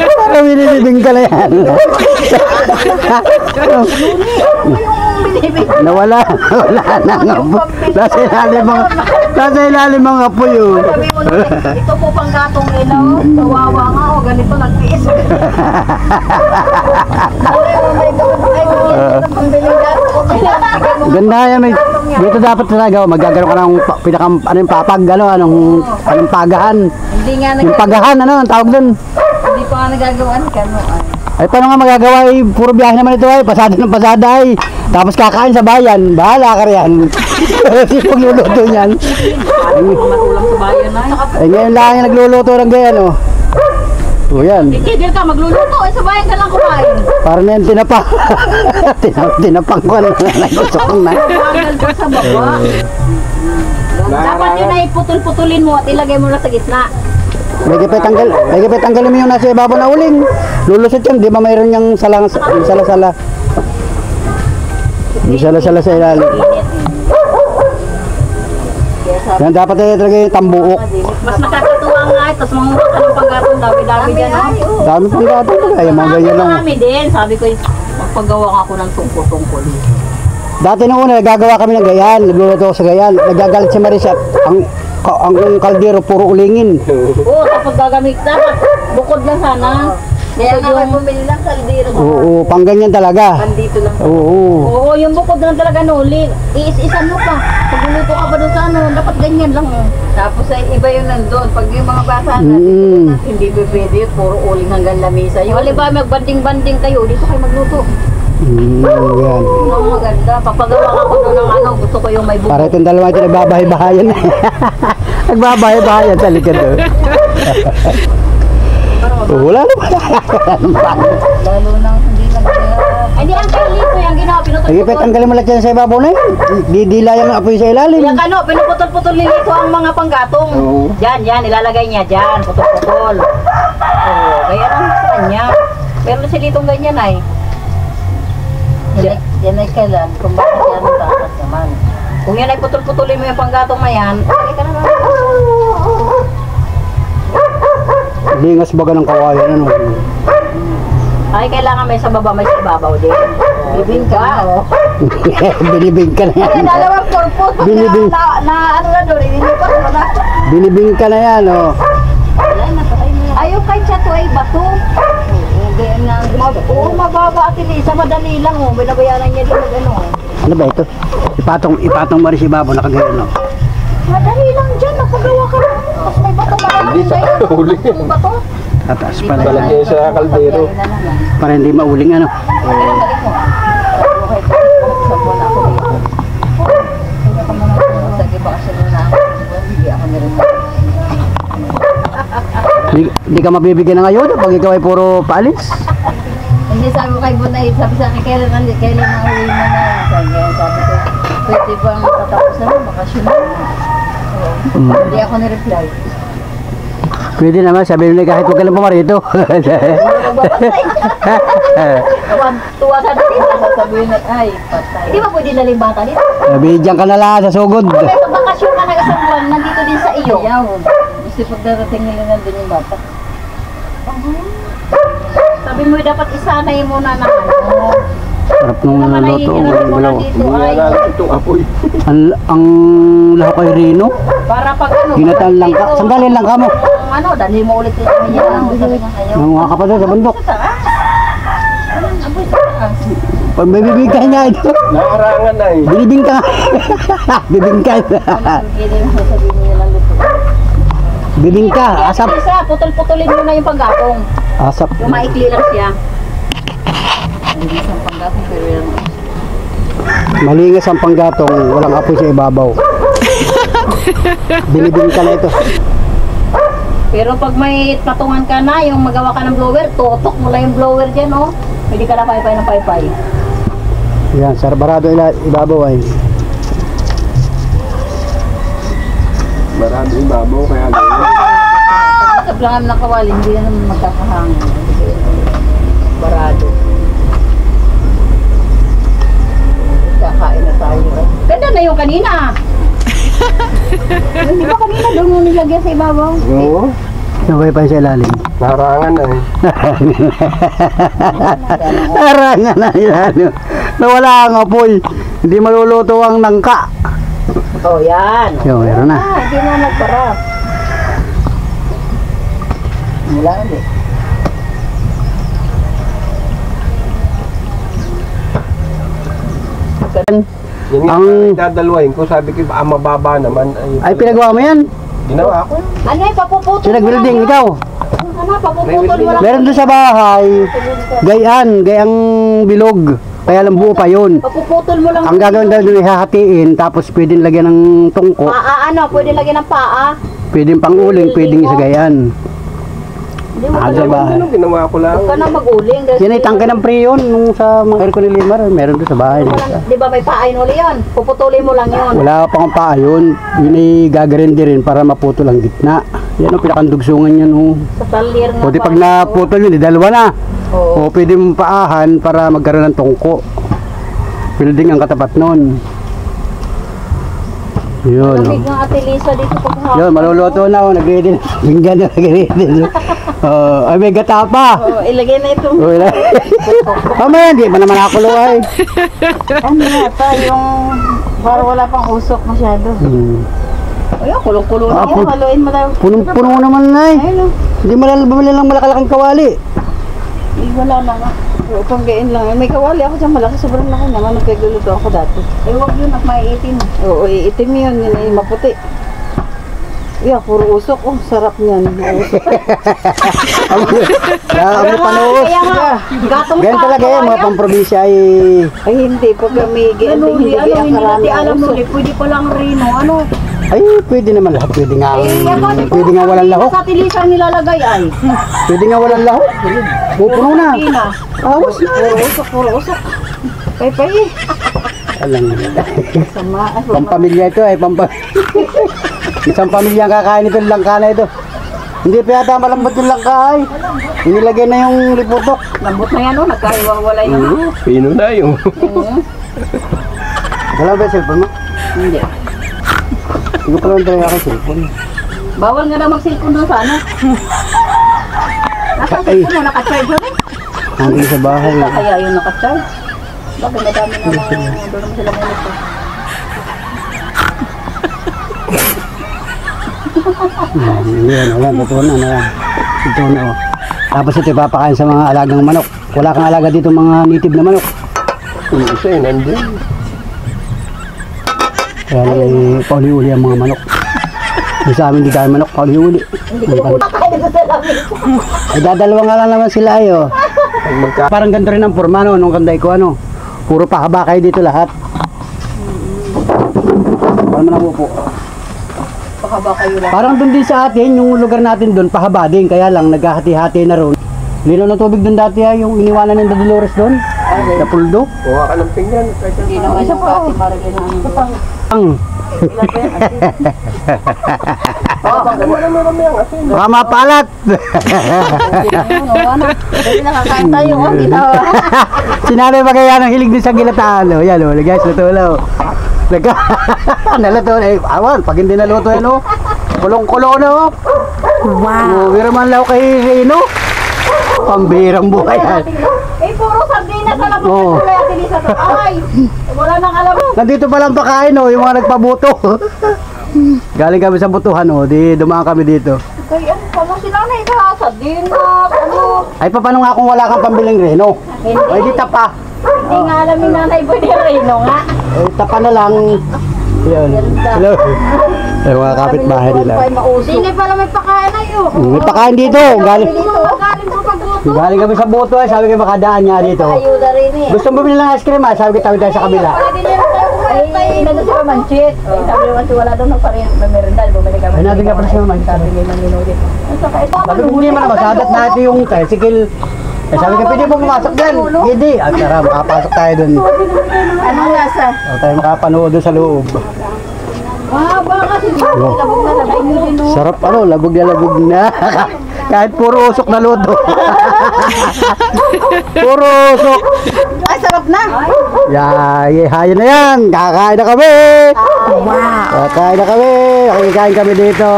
[SPEAKER 1] Para binibibing ka na yan. Nawala na ang apoy. Nasa ilalim ang apoy yun.
[SPEAKER 2] Sabi mo na, ito po pang gatong ilaw. Kawawa nga o, ganito nagtiis.
[SPEAKER 1] Ganda yan, may dito dapat talaga magagano ka ng pinakang ano yung papag, anong pagahan.
[SPEAKER 2] Hindi nga
[SPEAKER 1] Yung pagahan, ano ang tawag doon?
[SPEAKER 2] Hindi pa nga nagagawaan kanuan.
[SPEAKER 1] Ay paano nga magagawa, puro biyahe naman ito ay, pasada ng pasada ay. Tapos kakain sa bayan, bahala ka riyan. Hindi magluluto niyan.
[SPEAKER 2] Matulang sa bayan na.
[SPEAKER 1] Ay ngayon lang yung nagluluto ng ganyan, oh. O yan,
[SPEAKER 2] Tigil ka, magluluto. Sa bayan ka lang kumain.
[SPEAKER 1] para na yung tinapa. Tinapang ko na, nagusok na.
[SPEAKER 2] Bagal ka sa baba. Dapat yun ay putol-putulin mo at ilagay mo na sa gitna.
[SPEAKER 1] May gipit tanggalin mo yung nasa ibabaw na uling. Lulusot yan, di ba mayroon yung sala-sala? Yung sala-sala sa ilalim. Yan dapat talaga yung tambuok.
[SPEAKER 2] Mas nakakatuwa nga ito. Tapos mga ka ng panggatong dami-dami dyan. Oh.
[SPEAKER 1] Dami pang gato talaga, yung mga ganyan lang.
[SPEAKER 2] Marami din. Sabi ko, magpagawa nga ako ng tungkol-tungkol.
[SPEAKER 1] Dati nung una, nagagawa kami ng gayan, nagluluto ako sa gayan. Nagagalit si Marisa, ang kaldero puro ulingin.
[SPEAKER 2] Oo, tapos gagamit. Dapat bukod lang sana. Kaya nga kayo bumili ng kaldero.
[SPEAKER 1] Oo, pang ganyan talaga.
[SPEAKER 2] Andito lang.
[SPEAKER 1] Oo.
[SPEAKER 2] Oo, yung bukod lang talaga nuli. Iis-isan mo pa. Pag luluto ka pa doon sa ano, dapat ganyan lang. Tapos ay iba yun nandun. Pag yung mga basa hindi pwede yun. Puro uling hanggang lamisa. Yung halimbawa magbanding-banding kayo, dito kayo magluto.
[SPEAKER 1] Yan.
[SPEAKER 2] Oo, maganda. Papagawa ka ko doon ng ano, gusto ko yung may bukod.
[SPEAKER 1] Para itong dalawa ito nagbabahay-bahayan. Nagbabahay-bahayan sa likod doon. Wala naman.
[SPEAKER 2] Lalo nang hindi hindi ang kailito yung ginawa,
[SPEAKER 1] Nagipit,
[SPEAKER 2] pinutol-putol.
[SPEAKER 1] ang galing mo lang dyan sa ibabaw na yun. Didila yung apoy sa ilalim.
[SPEAKER 2] Yung ano, pinuputol-putol nilito ang mga panggatong. Yan, ilalagay niya dyan, putol-putol. Oo, kaya lang sa kanya. Pero si litong ganyan ay. Yan ay kailan, kung bakit yan ang takas naman. Kung yan ay putol-putulin mo yung panggatong na yan, lagay ka na naman.
[SPEAKER 1] Lingas baga ng kawayan. Ano?
[SPEAKER 2] Ay, kailangan may sa baba, may sa ibabaw din. Bibing ka, oh.
[SPEAKER 1] Binibing ka na
[SPEAKER 2] Ay,
[SPEAKER 1] yan.
[SPEAKER 2] dalawang purpose. Pag
[SPEAKER 1] Binibing.
[SPEAKER 2] na ano na doon, inilipas mo na.
[SPEAKER 1] Binibing ka na yan, oh.
[SPEAKER 2] Ayaw kay Chato ay bato. Oo, mababa at Elisa, madali lang, oh. Binabayaran niya din mag ano.
[SPEAKER 1] Ano ba ito? Ipatong mo rin si Babo, nakagayon, no?
[SPEAKER 2] Madali lang dyan, napagawa ka lang. Tapos may bato marami
[SPEAKER 3] Hindi sa huli.
[SPEAKER 2] Yung bato.
[SPEAKER 1] Tataas pala.
[SPEAKER 3] Talagyan sa kaldero.
[SPEAKER 1] Para hindi mauling, ano? Hindi ka mabibigyan ng ayuda pag ikaw ay puro paalis.
[SPEAKER 2] Hindi, sabi ko kay Bunay, sabi sa akin, kailan na uwi mo na. Sabi ko, pwede bang tatapos na mo, bakasyon na. Hindi ako na-reply.
[SPEAKER 1] Pwede naman, sabi nila kahit huwag ka lang pumarito.
[SPEAKER 2] Tuwa ka dito, sasabihin na, ay, patay. Hindi ba pwede naling bata dito?
[SPEAKER 1] Bigyan ka na lang sa sugod.
[SPEAKER 2] Kaya pag bakasyon ka ng isang buwan, nandito din sa iyo. Ayaw. Gusto pagdarating nila nandun yung bata. Sabi mo, dapat isanay mo na naman.
[SPEAKER 1] Sarap nung luto.
[SPEAKER 3] Hindi nga lang itong apoy.
[SPEAKER 1] Ang laho kay Rino.
[SPEAKER 2] Para pag ano,
[SPEAKER 1] Ginataan lang ka. Sandalin lang ka mo.
[SPEAKER 2] Ano, dali mo ulit yung kanya. Sabi niya kayo.
[SPEAKER 1] Nanguha ka pa doon sa bundok.
[SPEAKER 2] Apoy sa taas.
[SPEAKER 1] Pag may bibigay niya ito.
[SPEAKER 3] Naarangan na eh.
[SPEAKER 1] Binibing ka. Bibing ka.
[SPEAKER 2] Hindi mo sasabihin niya lang luto.
[SPEAKER 1] Bibing ka. Asap.
[SPEAKER 2] Isa, putol-putulin mo na yung panggatong.
[SPEAKER 1] Asap.
[SPEAKER 2] Yung maikli lang siya. Hindi isang panggatong pero yan.
[SPEAKER 1] Malinis ang panggatong. Walang apoy sa ibabaw. Binibing ka na ito.
[SPEAKER 2] Pero pag may patungan ka na, yung magawa ka ng blower, tutok mo lang yung blower dyan, oh. Pwede ka na paypay ng paypay.
[SPEAKER 1] Yan. Sarbarado ibabaw ay.
[SPEAKER 3] Marami yung babaw kaya ganyan.
[SPEAKER 2] Takip lang naman ng kawali, hindi na naman magkakahangin. Barado. Kakain na tayo. Ganda na yung kanina. Hindi ba kanina doon mo nilagyan sa ibabaw?
[SPEAKER 3] Oo.
[SPEAKER 1] Sabay pa sa ilalim.
[SPEAKER 3] Narangan na eh.
[SPEAKER 1] Narangan na ilalim. Nawala ang apoy. Hindi maluluto ang nangka.
[SPEAKER 2] Oh, yan.
[SPEAKER 1] Yo, meron na.
[SPEAKER 2] Hindi na nagparap. Wala ulit.
[SPEAKER 3] Yan nga,
[SPEAKER 1] Ang-
[SPEAKER 3] dadalwain ko. Sabi ko, mababa naman.
[SPEAKER 1] Ay, pinagawa mo yan.
[SPEAKER 3] Ginawa ko.
[SPEAKER 2] Ano yung papuputol
[SPEAKER 1] Sinag-building, ikaw.
[SPEAKER 2] Ano, papuputol mo lang.
[SPEAKER 1] Meron doon sa bahay. Gayang bilog. Kaya lang buo pa yun.
[SPEAKER 2] Papuputol mo lang.
[SPEAKER 1] Ang gagawin daw doon ihahatiin, tapos pwedeng lagyan ng tungko,
[SPEAKER 2] Ano, pwede lagyan ng paa.
[SPEAKER 1] pwedeng panguling, pwedeng isagayan.
[SPEAKER 2] Hindi mo
[SPEAKER 1] Ah,
[SPEAKER 2] ka
[SPEAKER 1] sa bahay.
[SPEAKER 3] Ano, ginawa ko lang.
[SPEAKER 2] Huwag ka na mag-uling.
[SPEAKER 1] Yan ay tangke ng preyon nung sa mga aircon ni Limar, meron doon sa bahay.
[SPEAKER 2] Di ba may paa yun uli yun? Puputulin mo lang yun.
[SPEAKER 1] Wala pa akong paa yun. Yun ay gagarindi rin para maputol ang gitna. Yan ang pinakandugsungan yan. Oh.
[SPEAKER 2] Sa talir na.
[SPEAKER 1] O di pag naputol yun, di dalawa na.
[SPEAKER 2] Oo.
[SPEAKER 1] O pwede mong paahan para magkaroon ng tungko. Building ang katapat nun. Yun.
[SPEAKER 2] Lamig ng Ate Lisa dito pag
[SPEAKER 1] Yun, maluluto na. Oh. Nag-ready na. Pinggan na nag-ready na. Ay, may gata pa.
[SPEAKER 2] Oh, ilagay na itong
[SPEAKER 1] Wala. Mamaya, hindi pa naman nakulo ay.
[SPEAKER 2] ano yata yung para wala pang usok masyado. Ayun, kulong-kulo na
[SPEAKER 1] Ah,
[SPEAKER 2] yan. Haluin mo tayo.
[SPEAKER 1] Punong-puno naman na eh.
[SPEAKER 2] Ayun, oh.
[SPEAKER 1] Hindi bumili lang malakalaking kawali.
[SPEAKER 2] Wala na nga. O, panggain lang. May kawali ako dyan malaki. Sobrang laki naman. Nagkagluluto ako dati. Eh, huwag yun at maiitim. Oo, iitim yun. Yun ay maputi. Yeah, puro usok. Oh, sarap niyan. Usok.
[SPEAKER 1] Kaya panoos.
[SPEAKER 2] Kaya nga, gatong
[SPEAKER 1] Ganyan talaga yan, mga pamprobinsya ay...
[SPEAKER 2] Ay, hindi. Pag may hindi natin alam nuli. Pwede pa lang rino. Ano?
[SPEAKER 1] Ay, pwede naman lahat. Pwede nga walang lahok.
[SPEAKER 2] Sa tilisang nilalagay ay.
[SPEAKER 1] Pwede nga walang lahok. Pupuno na.
[SPEAKER 2] Hindi na.
[SPEAKER 1] Awas na.
[SPEAKER 2] Puro usok. Pay-pay.
[SPEAKER 1] Alam mo.
[SPEAKER 2] Sama.
[SPEAKER 1] Pampamilya ito ay Isang pamilya ang kakain ito ng langka na ito. Hindi pa yata malambot yung langka ay. Inilagay na yung liputok.
[SPEAKER 2] Lambot na yan o. Nagkaiwawalay na nga.
[SPEAKER 3] Pino na yung.
[SPEAKER 1] Wala ba yung cellphone mo?
[SPEAKER 2] Hindi.
[SPEAKER 1] Hindi ko pala talaga ako cellphone.
[SPEAKER 2] Bawal nga na mag-cellphone doon sa ano. Nasa
[SPEAKER 1] Ay.
[SPEAKER 2] cellphone mo nakacharge yun eh.
[SPEAKER 1] Hanggang sa bahay.
[SPEAKER 2] Kaya yung nakacharge. Bakit madami na mga doon naman sila muna ito.
[SPEAKER 1] Yan, wala. Totoo na. Ito na. Oh. Tapos ito ipapakain sa mga alagang manok. Wala kang alaga dito mga native na manok.
[SPEAKER 3] Yung isa yun, nandun.
[SPEAKER 1] Kaya pauli-uli ang mga manok. Yung sa amin di tayo manok, pauli-uli. Ay dadalawa nga lang naman sila ayo. Parang ganito rin ang forma no, nung kanday ko ano. Puro pahaba kayo dito lahat. Paano na po?
[SPEAKER 2] Pakaba kayo lang.
[SPEAKER 1] Parang doon din sa atin, yung lugar natin doon, pahaba din. Kaya lang, naghahati-hati na ron. Lino ng tubig doon dati yung iniwanan ng Dolores doon. Sa puldo.
[SPEAKER 3] Kuha ka ng pinggan.
[SPEAKER 2] Hindi naman yung pati Marilyn na ano.
[SPEAKER 1] Ang. Baka mapalat.
[SPEAKER 2] Pwede nakakain tayo.
[SPEAKER 1] Sinanay ba kaya ng hilig din sa gilataan? Oh, yan o, guys, luto na o. Naluto na eh. Awan, pag hindi naluto yan o. Kulong-kulo na o. Wow. Pero man lang kay Rino. Pambirang buhay yan.
[SPEAKER 2] Eh, puro sardinas na lang
[SPEAKER 1] Oo.
[SPEAKER 2] po sa Lisa. Ay, wala nang alam.
[SPEAKER 1] Nandito pa lang pakain o, yung mga nagpabuto. Galing kami sa butuhan o, di dumaan kami dito.
[SPEAKER 2] Kaya, ano sila na isa? Sardinas, ano?
[SPEAKER 1] Ay, paano nga kung wala kang pambiling Reno? Ay, di tapa.
[SPEAKER 2] Hindi nga alam ni Nanay Boy ni Reno nga.
[SPEAKER 1] Ay, tapa na lang. Yun. Hello. Ay, mga kapitbahay nila.
[SPEAKER 2] Hindi pala may pakain na yun.
[SPEAKER 1] May pakain dito. Galing,
[SPEAKER 2] Galing po pagbuto.
[SPEAKER 1] galing kami sa buto ay sabi ko makadaan nga dito.
[SPEAKER 2] Ayuda rin eh.
[SPEAKER 1] Gusto mo bumili ng ice cream ha? Sabi ko tawid tayo sa kabila.
[SPEAKER 2] Ay, nandun si Mamanchit. Sabi naman si wala daw ng merendal. Bumili kami.
[SPEAKER 1] Ay, natin nga pala si Mamanchit.
[SPEAKER 2] Sabi ni Manino din.
[SPEAKER 1] Sabi ko hindi man naman, sadat na ito yung tricycle. Eh, sabi ko, pwede mo pumasok dyan. Hindi. At tara, makapasok tayo dun.
[SPEAKER 2] Anong lasa?
[SPEAKER 1] O, tayo makapanood dun sa loob.
[SPEAKER 2] Mahaba kasi. Labog na labog nyo din.
[SPEAKER 1] Sarap ano, labog na labog na. Kahit puro usok na luto. Puro usok.
[SPEAKER 2] Ay, sarap na.
[SPEAKER 1] Hayo na yan. Kakain na kami. Kakain na kami. Kakain kami dito.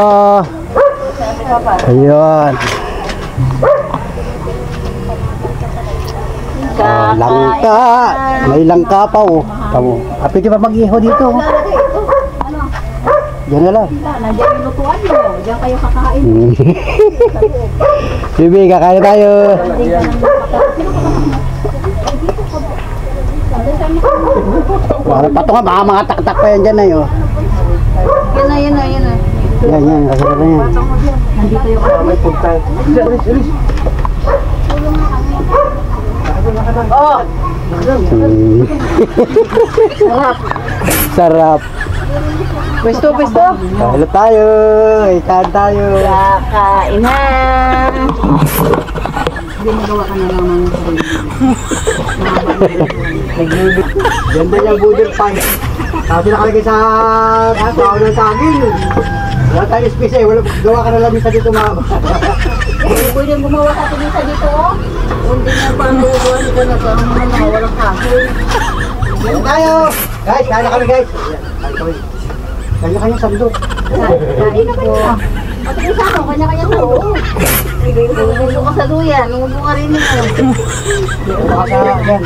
[SPEAKER 1] Ayun. Langka. May langka pa oh. Tamo. Apit pa mag-iho dito. Diyan na lang.
[SPEAKER 2] Nandiyan yung lutuan mo. Diyan kayo kakain.
[SPEAKER 1] Bibi, kakain na tayo. Pato nga, baka mga tak-tak pa yan dyan na yun.
[SPEAKER 2] Yan na, yan na, yan na.
[SPEAKER 1] Yan, kasarap na yan.
[SPEAKER 2] Nandito yung
[SPEAKER 3] May punta.
[SPEAKER 2] Oh!
[SPEAKER 1] Sarap.
[SPEAKER 2] Pwesto, pwesto.
[SPEAKER 1] Kain tayo. Kain tayo.
[SPEAKER 2] Kakain na. Ginagawa ka na lang ng
[SPEAKER 1] Ganda yung budol pan. Sabi nakalagay sa bawa ng saging. Wala tayo space eh. Gawa ka na lang isa dito mga.
[SPEAKER 2] pwede gumawa ka dito, oh. Hindi na pa ang buwan ko na sa mga walang kahoy.
[SPEAKER 1] Kain tayo. Guys, kain na kami guys. Kain kami. Kanya-kanya sandok.
[SPEAKER 2] Kain na kayo. At yung sa ako, kanya-kanya sa oo. Nunggulo ka sa duyan, nunggulo ka rin nila.
[SPEAKER 1] Baka sa yan.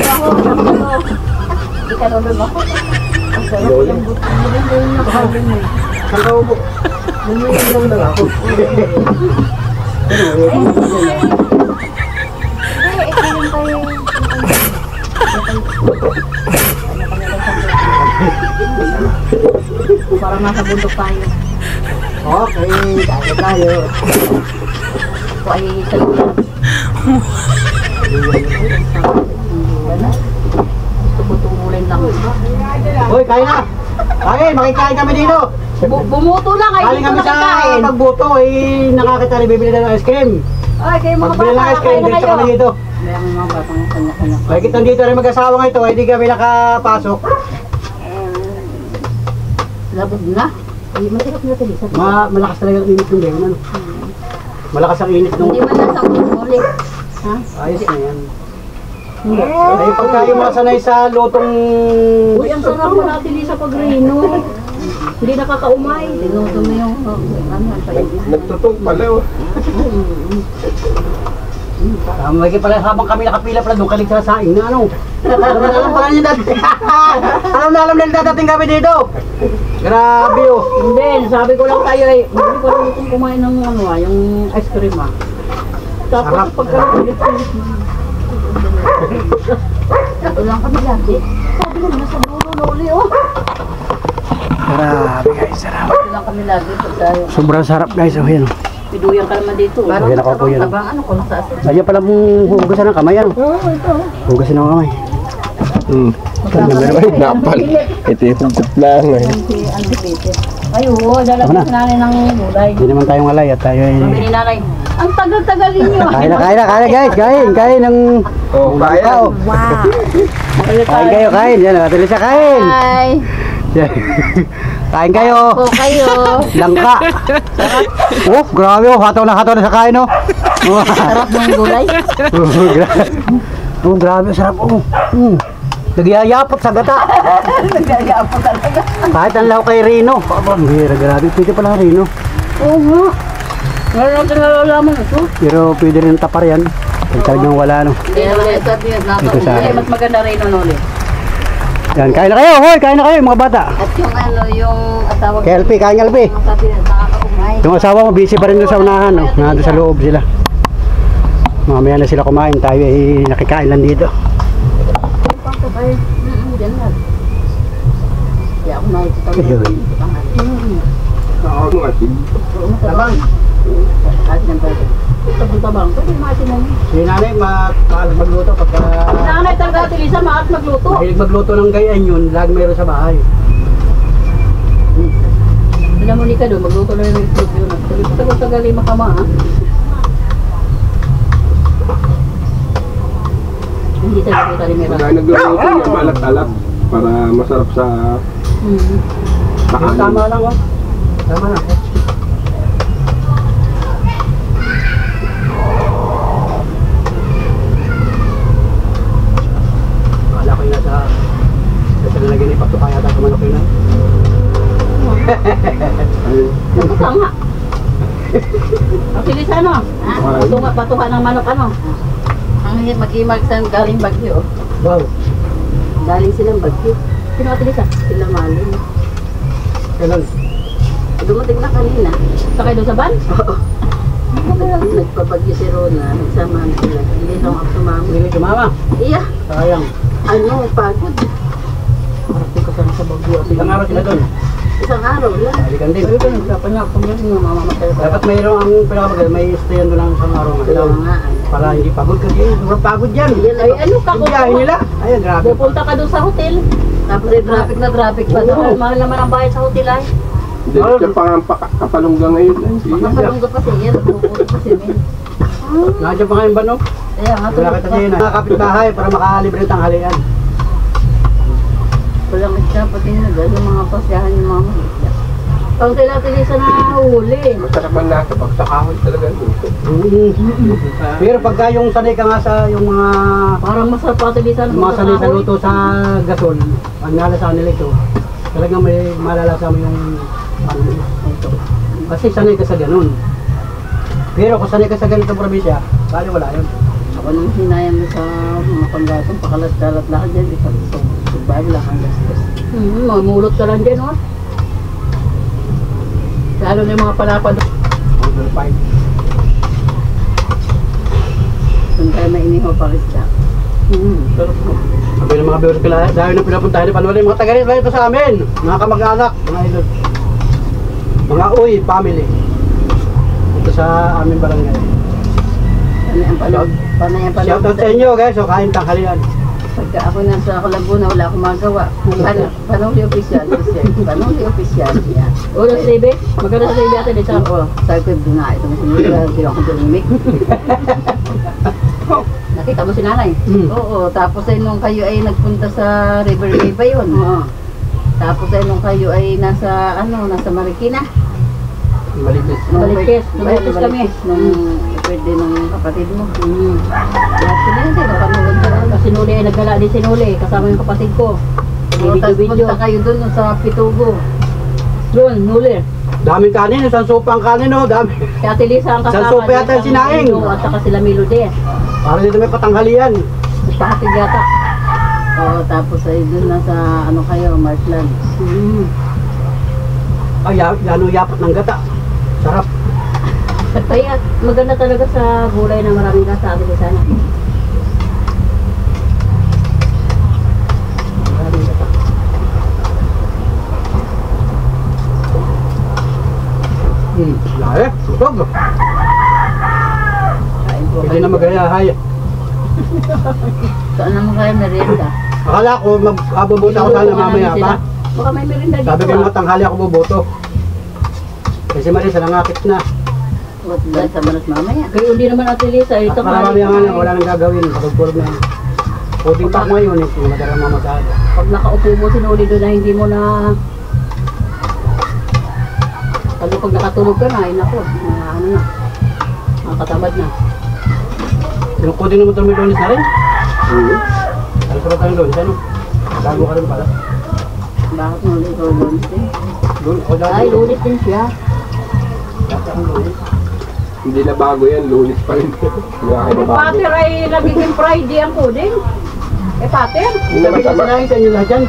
[SPEAKER 2] Ako, hindi ka nulog ako. Ang sarap yung buto.
[SPEAKER 1] Saan ka upo? Nangyayang lang ako.
[SPEAKER 2] Parang nasa bundok tayo.
[SPEAKER 1] Okay, kain tayo.
[SPEAKER 2] Ako ay sa luyan. Gusto ko tumulin lang.
[SPEAKER 1] Hoy, kain na. Kain, makikain kami dito.
[SPEAKER 2] Bumuto lang, ay
[SPEAKER 1] Kaling
[SPEAKER 2] dito
[SPEAKER 1] kami sa
[SPEAKER 2] nakakain.
[SPEAKER 1] pagbuto, nakakita rin bibili na ng ice cream.
[SPEAKER 2] Ay, kayo mga
[SPEAKER 1] Pagbili ng
[SPEAKER 2] bata,
[SPEAKER 1] ice cream,
[SPEAKER 2] kain na
[SPEAKER 1] dito
[SPEAKER 2] kayo.
[SPEAKER 1] kami dito.
[SPEAKER 2] May mga batang kanya-kanya.
[SPEAKER 1] Bakit nandito rin mag-asawa ito, hindi kami nakapasok.
[SPEAKER 2] Labog na. Ay, masarap na ito.
[SPEAKER 1] Malakas talaga ang init ng gayon, ano? Malakas ang init ng...
[SPEAKER 2] Hindi man nasa ulit. Ha?
[SPEAKER 1] Ayos na yan. Ay, pagka yung mga sanay sa lutong...
[SPEAKER 2] Uy, ang sarap mo natin sa pagrino. Hindi nakakaumay. Tinuto mo yung...
[SPEAKER 3] Nagtutong pala oh.
[SPEAKER 1] May pala habang kami nakapila pala doon, kalig sa saing na ano. Alam pala niyo dati. Alam na dadating kami dito. Grabe oh.
[SPEAKER 2] Hindi, sabi ko lang tayo ay, hindi ko lang itong kumain ng ano yung ice cream ah.
[SPEAKER 1] Sarap.
[SPEAKER 2] Tapos pagka-ulit mo. Ito lang kami lagi. Sabi mo, nasa dulo na uli oh.
[SPEAKER 1] Grabe guys, sarap.
[SPEAKER 2] Ito lang kami lagi. Tayo.
[SPEAKER 1] Sobrang sarap guys, oh yan.
[SPEAKER 2] Piduyan ka naman dito.
[SPEAKER 1] Ayan ako po yan.
[SPEAKER 2] Tabang ano kung sa asin.
[SPEAKER 1] Ayan pala mong hugasan ng kamay ano.
[SPEAKER 2] Oo, ito.
[SPEAKER 1] Hugasan ng kamay.
[SPEAKER 3] Napal. Ito yung hugot lang eh.
[SPEAKER 2] Anticipated. Ay, oo, dala
[SPEAKER 1] Ako
[SPEAKER 2] ko
[SPEAKER 1] na.
[SPEAKER 2] si nanay ng gulay.
[SPEAKER 1] Hindi naman tayong alay at tayo ay...
[SPEAKER 2] Sabi ni nanay, ang tagal-tagal ninyo.
[SPEAKER 1] Kain na guys, kain ng...
[SPEAKER 3] Oh, kaya.
[SPEAKER 1] Kain kayo, kain. Yan, natuloy siya kain.
[SPEAKER 2] Hi.
[SPEAKER 1] Yan. Kain kayo.
[SPEAKER 2] Po kayo.
[SPEAKER 1] Langka. Oh, grabe oh. Hataw na sa kain oh.
[SPEAKER 2] Sarap ng gulay.
[SPEAKER 1] Oh, grabe. Sarap oh. Nagyayapot sa gata.
[SPEAKER 2] Nagayapon talaga.
[SPEAKER 1] Kahit ang law kay Rino. Aba, grabe. Pwede pala Rino.
[SPEAKER 2] Oo nga. Ngayon natin nalalaman ito.
[SPEAKER 1] Pero pwede rin tapar yan. Pag talagang wala no.
[SPEAKER 2] Hindi naman ito sabi yun.
[SPEAKER 1] Dito sa akin.
[SPEAKER 2] Mas maganda rin nun ulit.
[SPEAKER 1] Yan, kain na kayo. Hoy, kain na kayo mga bata.
[SPEAKER 2] At yung ano, yung asawa
[SPEAKER 1] Kay LP, kain LP.
[SPEAKER 2] Ang sabi na nakakaumay.
[SPEAKER 1] Yung asawa mo, busy pa rin doon sa unahan. No? Nandun sa loob sila. Mamaya na sila kumain. Tayo ay nakikain lang dito.
[SPEAKER 2] Ay, dyan na. Hindi ako nakikita.
[SPEAKER 1] Ayun.
[SPEAKER 3] Ako asin.
[SPEAKER 1] Tabang.
[SPEAKER 2] At yan pwede. Tabang-tabang. Pwede maasin na niya.
[SPEAKER 1] Si nanay, maalas magluto pagka...
[SPEAKER 2] Nanay talaga ati Lisa, maat magluto.
[SPEAKER 1] Mahilig magluto ng gayaan yun, lagi meron sa bahay.
[SPEAKER 2] Alam mo ni ka doon, magluto na yung fruit yun. Sabi ko, tagal-tagal yung makama ha. Hindi talaga kita rin
[SPEAKER 3] Pagka
[SPEAKER 2] meron.
[SPEAKER 3] nagluluto niya, malat-alat. Para masarap sa
[SPEAKER 1] Tama lang oh. Tama na.
[SPEAKER 2] Matilis ano? Batuhan ng manok ano? Ang mag-imag sa galing Bagyo.
[SPEAKER 1] Wow.
[SPEAKER 2] Galing silang Bagyo. Sino matilis ah? Sila Malin.
[SPEAKER 1] Kailan?
[SPEAKER 2] Dumating na kanina. Sakay doon sa van? Oo. Nagpapagyo si Rona. Nagsamahan sila. Hindi na ako sumama.
[SPEAKER 1] Hindi ka sumama.
[SPEAKER 2] Iya.
[SPEAKER 1] Sayang.
[SPEAKER 2] Ano, pagod.
[SPEAKER 1] Parating ko sana sa Bagyo. Ilang araw sila doon?
[SPEAKER 2] Isang araw lang.
[SPEAKER 1] Balikan din.
[SPEAKER 2] Sabi ko, nagsapan niya ako yan. Mamamatay pa.
[SPEAKER 1] Dapat mayroong ang pinakabagal, may stayan doon lang isang araw nga.
[SPEAKER 2] Kaya nga.
[SPEAKER 1] Para hindi pagod kasi. Sobrang pagod yan.
[SPEAKER 2] Ay, ano ka
[SPEAKER 1] Yung biyahe nila. Ayun, grabe.
[SPEAKER 2] Pupunta ka doon sa hotel. Tapos ay traffic na traffic pa.
[SPEAKER 1] Oo.
[SPEAKER 2] Mahal naman ang bayad sa hotel ay.
[SPEAKER 3] Diyan pa nga kapalungga ngayon.
[SPEAKER 2] Makapalong ka pa siya. Nagpupunta pa siya.
[SPEAKER 1] Nandiyan pa ngayon ba no?
[SPEAKER 2] Kaya nga,
[SPEAKER 1] Wala kita ngayon. Mga kapitbahay para makalibre ng tanghalian.
[SPEAKER 2] walang isya pati yung mga pasyahan yung mga mahigla. Pag tila-tilisa na huli.
[SPEAKER 3] Masarap man nasa pagsakahon talaga.
[SPEAKER 1] Pero pagka yung sanay ka nga sa yung mga
[SPEAKER 2] Parang masarap pa tilisa ng
[SPEAKER 1] mga sanay sa luto sa gasol, ang nalasa nila ito, talagang may malalasa mo yung ano ito. Kasi sanay ka sa ganun. Pero kung sanay ka sa ganitong probinsya, bali wala yun.
[SPEAKER 2] Ako nung sinayang mo sa mga panggatong, pakalat-kalat lahat dyan. Bago lang ang gastos. Mamulot ka lang dyan, oh. Lalo na yung mga palapad.
[SPEAKER 1] Order 5.
[SPEAKER 2] Kung tayo mainiho pa isda.
[SPEAKER 1] Sabi ng mga viewers ko dahil na pinapuntahan ni Panuel, mga taga rito sa amin, mga kamag-anak, mga idol, mga uy, family. Ito sa aming barangay.
[SPEAKER 2] Panay ang
[SPEAKER 1] Shoutout sa inyo guys, so kain tanghalian.
[SPEAKER 2] Pagka ako nasa Laguna, wala akong magawa. Panuli official. Panuli official. O, sa TV? Magkano sa TV atin dito? Oo, sabi ko doon na. Ito na sinula. Hindi ako tumimik. Nakita mo si nanay? Oo, tapos ay nung kayo ay nagpunta sa River Bay ba yun? Oo. Tapos ay nung kayo ay nasa, nasa Marikina.
[SPEAKER 1] Maligis.
[SPEAKER 2] Malikis kami. Nung pwede nung kapatid mo. Lahat sila yun din. Napanood ko. Sinuli ay naggala din sinuli. Kasama yung kapatid ko. Video-video. Punta kayo dun sa Pitugo. Doon, nuli.
[SPEAKER 1] Daming kanin, isang sopa ang kanin, no? Dami.
[SPEAKER 2] Si Ate Lisa ang kasama.
[SPEAKER 1] Isang sopa yata yung sinaing.
[SPEAKER 2] At saka sila Melody.
[SPEAKER 1] Para dito may patanghalian.
[SPEAKER 2] Pahatid yata. Oo, tapos ay dun na sa kayo, Markland.
[SPEAKER 1] Ay, yano yapat ng gata. Sarap.
[SPEAKER 2] Kaya maganda talaga sa gulay na maraming kasabi ko sana.
[SPEAKER 1] Maraming gata. Laya, tutog. Pwede na magayahay.
[SPEAKER 2] Saan naman kayo merienda?
[SPEAKER 1] Akala ko mag-abubuto ako sana mamaya pa.
[SPEAKER 2] Baka may merienda dito.
[SPEAKER 1] Sabi ko mga tanghali ako buboto. Kasi Marisa nangakit na.
[SPEAKER 2] What dahil sa manas mamaya? Kaya hindi naman Ate Lisa.
[SPEAKER 1] At marami nga na wala nang gagawin. Pagpulog na yun. Puting pa ko ngayon, hindi madarang mamagado.
[SPEAKER 2] Pag nakaupo mo sinuli doon na hindi mo na... Pag nakatulog ka na, ay nako, nakakatamad na.
[SPEAKER 1] Sinukudin naman ito may lunis na rin. Ano pa tayong lunis? Ano? Bago ka rin pala.
[SPEAKER 2] Bakit mo ulit ikaw lunis din? Ay,
[SPEAKER 1] Ay,
[SPEAKER 2] lunis din siya.
[SPEAKER 3] Hindi na bago yan, lunis pa rin.
[SPEAKER 2] Pater ay nagiging Friday ang pudding. Pater?
[SPEAKER 1] Sabi ka sinahin sa inyo lahat yan.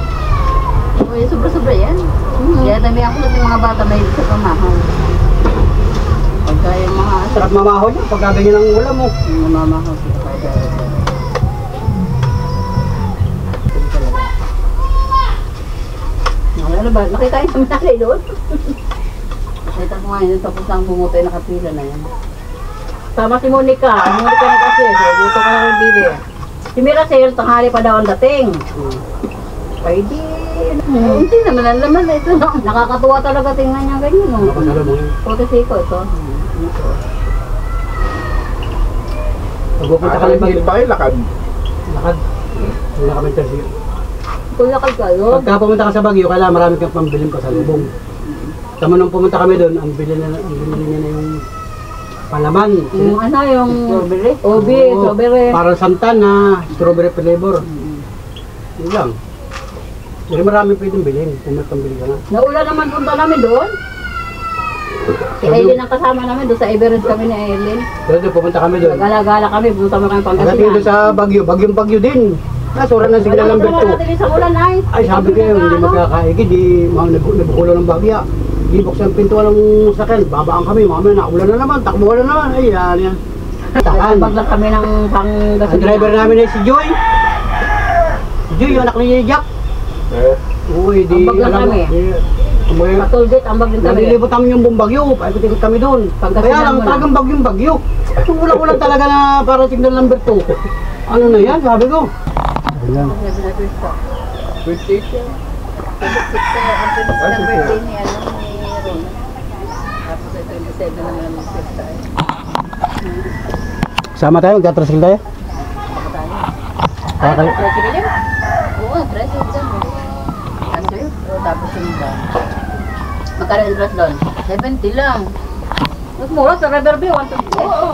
[SPEAKER 2] Uy, sobra-sobra yan. Kaya dami ako natin mga bata may sa pamahal. Pagka yung mga...
[SPEAKER 1] Sarap mamaho niya pagka ganyan ang ulam mo.
[SPEAKER 2] Mamamahal sila kaya. Ano ba? Nakita yung samantalay doon? Nakita ko nga yun, tapos ang bumuto ay nakapila na yan. Tama si Monica. Monica na kasi. So, buto ka na ng bibi. Si Miracel, tanghali pa daw ang dating. Pwede. Hindi naman ang laman na ito. Nakakatuwa talaga tingnan niya ganyan. No?
[SPEAKER 1] Ako alam mo yun.
[SPEAKER 2] Photosiko ito.
[SPEAKER 1] Pag pupunta ka lang
[SPEAKER 3] Hindi pa kayo lakad.
[SPEAKER 1] lakad. Hindi na kami interview.
[SPEAKER 2] Kung lakad kayo.
[SPEAKER 1] Pagka pumunta ka sa Baguio, kailangan marami kang pambiling pa sa lubong. Tama nung pumunta kami doon, ang bilhin niya na yung palaman.
[SPEAKER 2] Yung yung strawberry? Obi,
[SPEAKER 1] Oo,
[SPEAKER 2] strawberry.
[SPEAKER 1] Parang santan na strawberry flavor. Yun lang. Pero marami pwedeng bilhin kung may pambili ka na.
[SPEAKER 2] Naula naman punta namin doon. Si Aileen ang kasama namin, doon sa Everett kami ni Aileen.
[SPEAKER 1] Doon, pupunta kami doon.
[SPEAKER 2] Gala-gala kami, pumunta kami
[SPEAKER 1] Pagdating
[SPEAKER 2] Pangasinan.
[SPEAKER 1] doon sa Bagyo, Bagyong-Bagyo din. Nasura ng signal number 2.
[SPEAKER 2] Sa ulan ay.
[SPEAKER 1] Ay, sabi ko yun, hindi magkakaigid, di nabukulo ng bagya. Di buksan ang pintuan ng sakyan, babaan kami, mamaya naulan na naman, takbuhan na naman, ay yan. Takan.
[SPEAKER 2] Nagpaglag kami ng
[SPEAKER 1] Ang
[SPEAKER 2] Pangasinan.
[SPEAKER 1] driver namin ay si Joy. Si Joy, yung anak ni Jack. Uy, di
[SPEAKER 2] Ambag lang kami. Matulgit, ambag din kami.
[SPEAKER 1] Nalilibot kami yung buong bagyo, paikot-ikot kami doon. Kaya lang, talagang bagyong-bagyo. Yung ulang-ulang talaga na para signal number 2. Ano na yan, sabi ko. Ayan.
[SPEAKER 3] 28 yan.
[SPEAKER 2] Ang 27 birthday ni Ron. Tapos ay 27 naman ang fiesta eh.
[SPEAKER 1] Sama tayo, magtatrasil tayo.
[SPEAKER 2] Ay, tricycle yun? Oo, tricycle dyan. Ano yun? Tapos yung iba. Magkano yung dress doon? 70 lang. Nagmura sa Riverview, 120. Oo.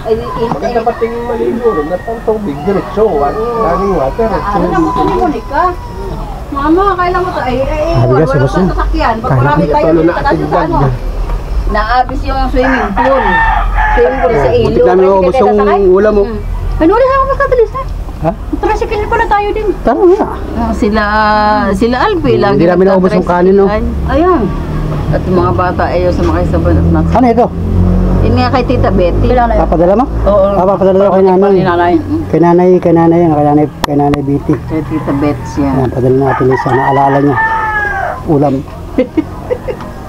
[SPEAKER 2] Ay,
[SPEAKER 3] Maganda pati yung maligo ron. Natang tubig, diretso. Running water.
[SPEAKER 2] ano na mo ito ni Monica? Mama, kailan mo ito? Wala
[SPEAKER 1] guys, ubos
[SPEAKER 2] sa
[SPEAKER 1] na.
[SPEAKER 2] sasakyan. Pag
[SPEAKER 1] Kaya
[SPEAKER 2] marami
[SPEAKER 3] na.
[SPEAKER 2] tayo,
[SPEAKER 3] Ano na,
[SPEAKER 2] dito kasi sa
[SPEAKER 3] atindan
[SPEAKER 2] ano.
[SPEAKER 3] niya.
[SPEAKER 2] Naabis yung swimming pool. Swimming pool sa
[SPEAKER 1] Butik
[SPEAKER 2] ilo.
[SPEAKER 1] namin ubos yung ulam mo.
[SPEAKER 2] Ano rin ako magkatalis ha?
[SPEAKER 1] Ha?
[SPEAKER 2] Tricycle pala tayo din.
[SPEAKER 1] Tara nga.
[SPEAKER 2] Sila Alpi lagi.
[SPEAKER 1] Hindi namin naubos yung kanin, no?
[SPEAKER 2] Ayan. At yung mga bata ay sa mga isaban at nuts.
[SPEAKER 1] Ano ito?
[SPEAKER 2] Yun nga kay Tita Betty.
[SPEAKER 1] Papadala mo?
[SPEAKER 2] Oo.
[SPEAKER 1] Papadala daw kay nanay. Kay nanay Biti.
[SPEAKER 2] Kay Tita Betsy yan.
[SPEAKER 1] Yan, padala natin isa na alala niya. Ulam.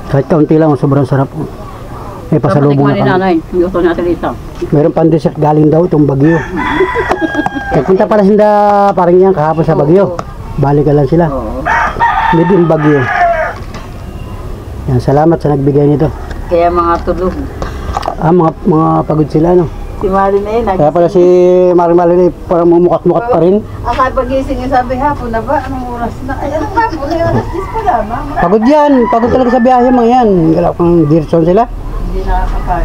[SPEAKER 1] Kahit kaunti lang, sobrang sarap. May pasalubong na kami.
[SPEAKER 2] Nanay. Gusto natin isa.
[SPEAKER 1] Meron pang dessert galing daw itong Bagyo. Nagpunta pala sinda parang yan kahapon sa Bagyo. Balikan lang sila.
[SPEAKER 2] Oo.
[SPEAKER 1] Made in Bagyo. Yan, salamat sa nagbigay nito.
[SPEAKER 2] Kaya mga tulog.
[SPEAKER 1] Mga pagod sila, no?
[SPEAKER 2] Si Marin na yun.
[SPEAKER 1] Kaya pala si Maring Malin parang mumukat-mukat pa rin.
[SPEAKER 2] Ang pagising niya sabi, hapon na ba? Anong oras na? Ay, anong hapon? Ay, alas 10 pa lamang.
[SPEAKER 1] Pagod yan. Pagod talaga sa biyahe mga yan. Galap kang Dirson sila.
[SPEAKER 2] Hindi nakaka.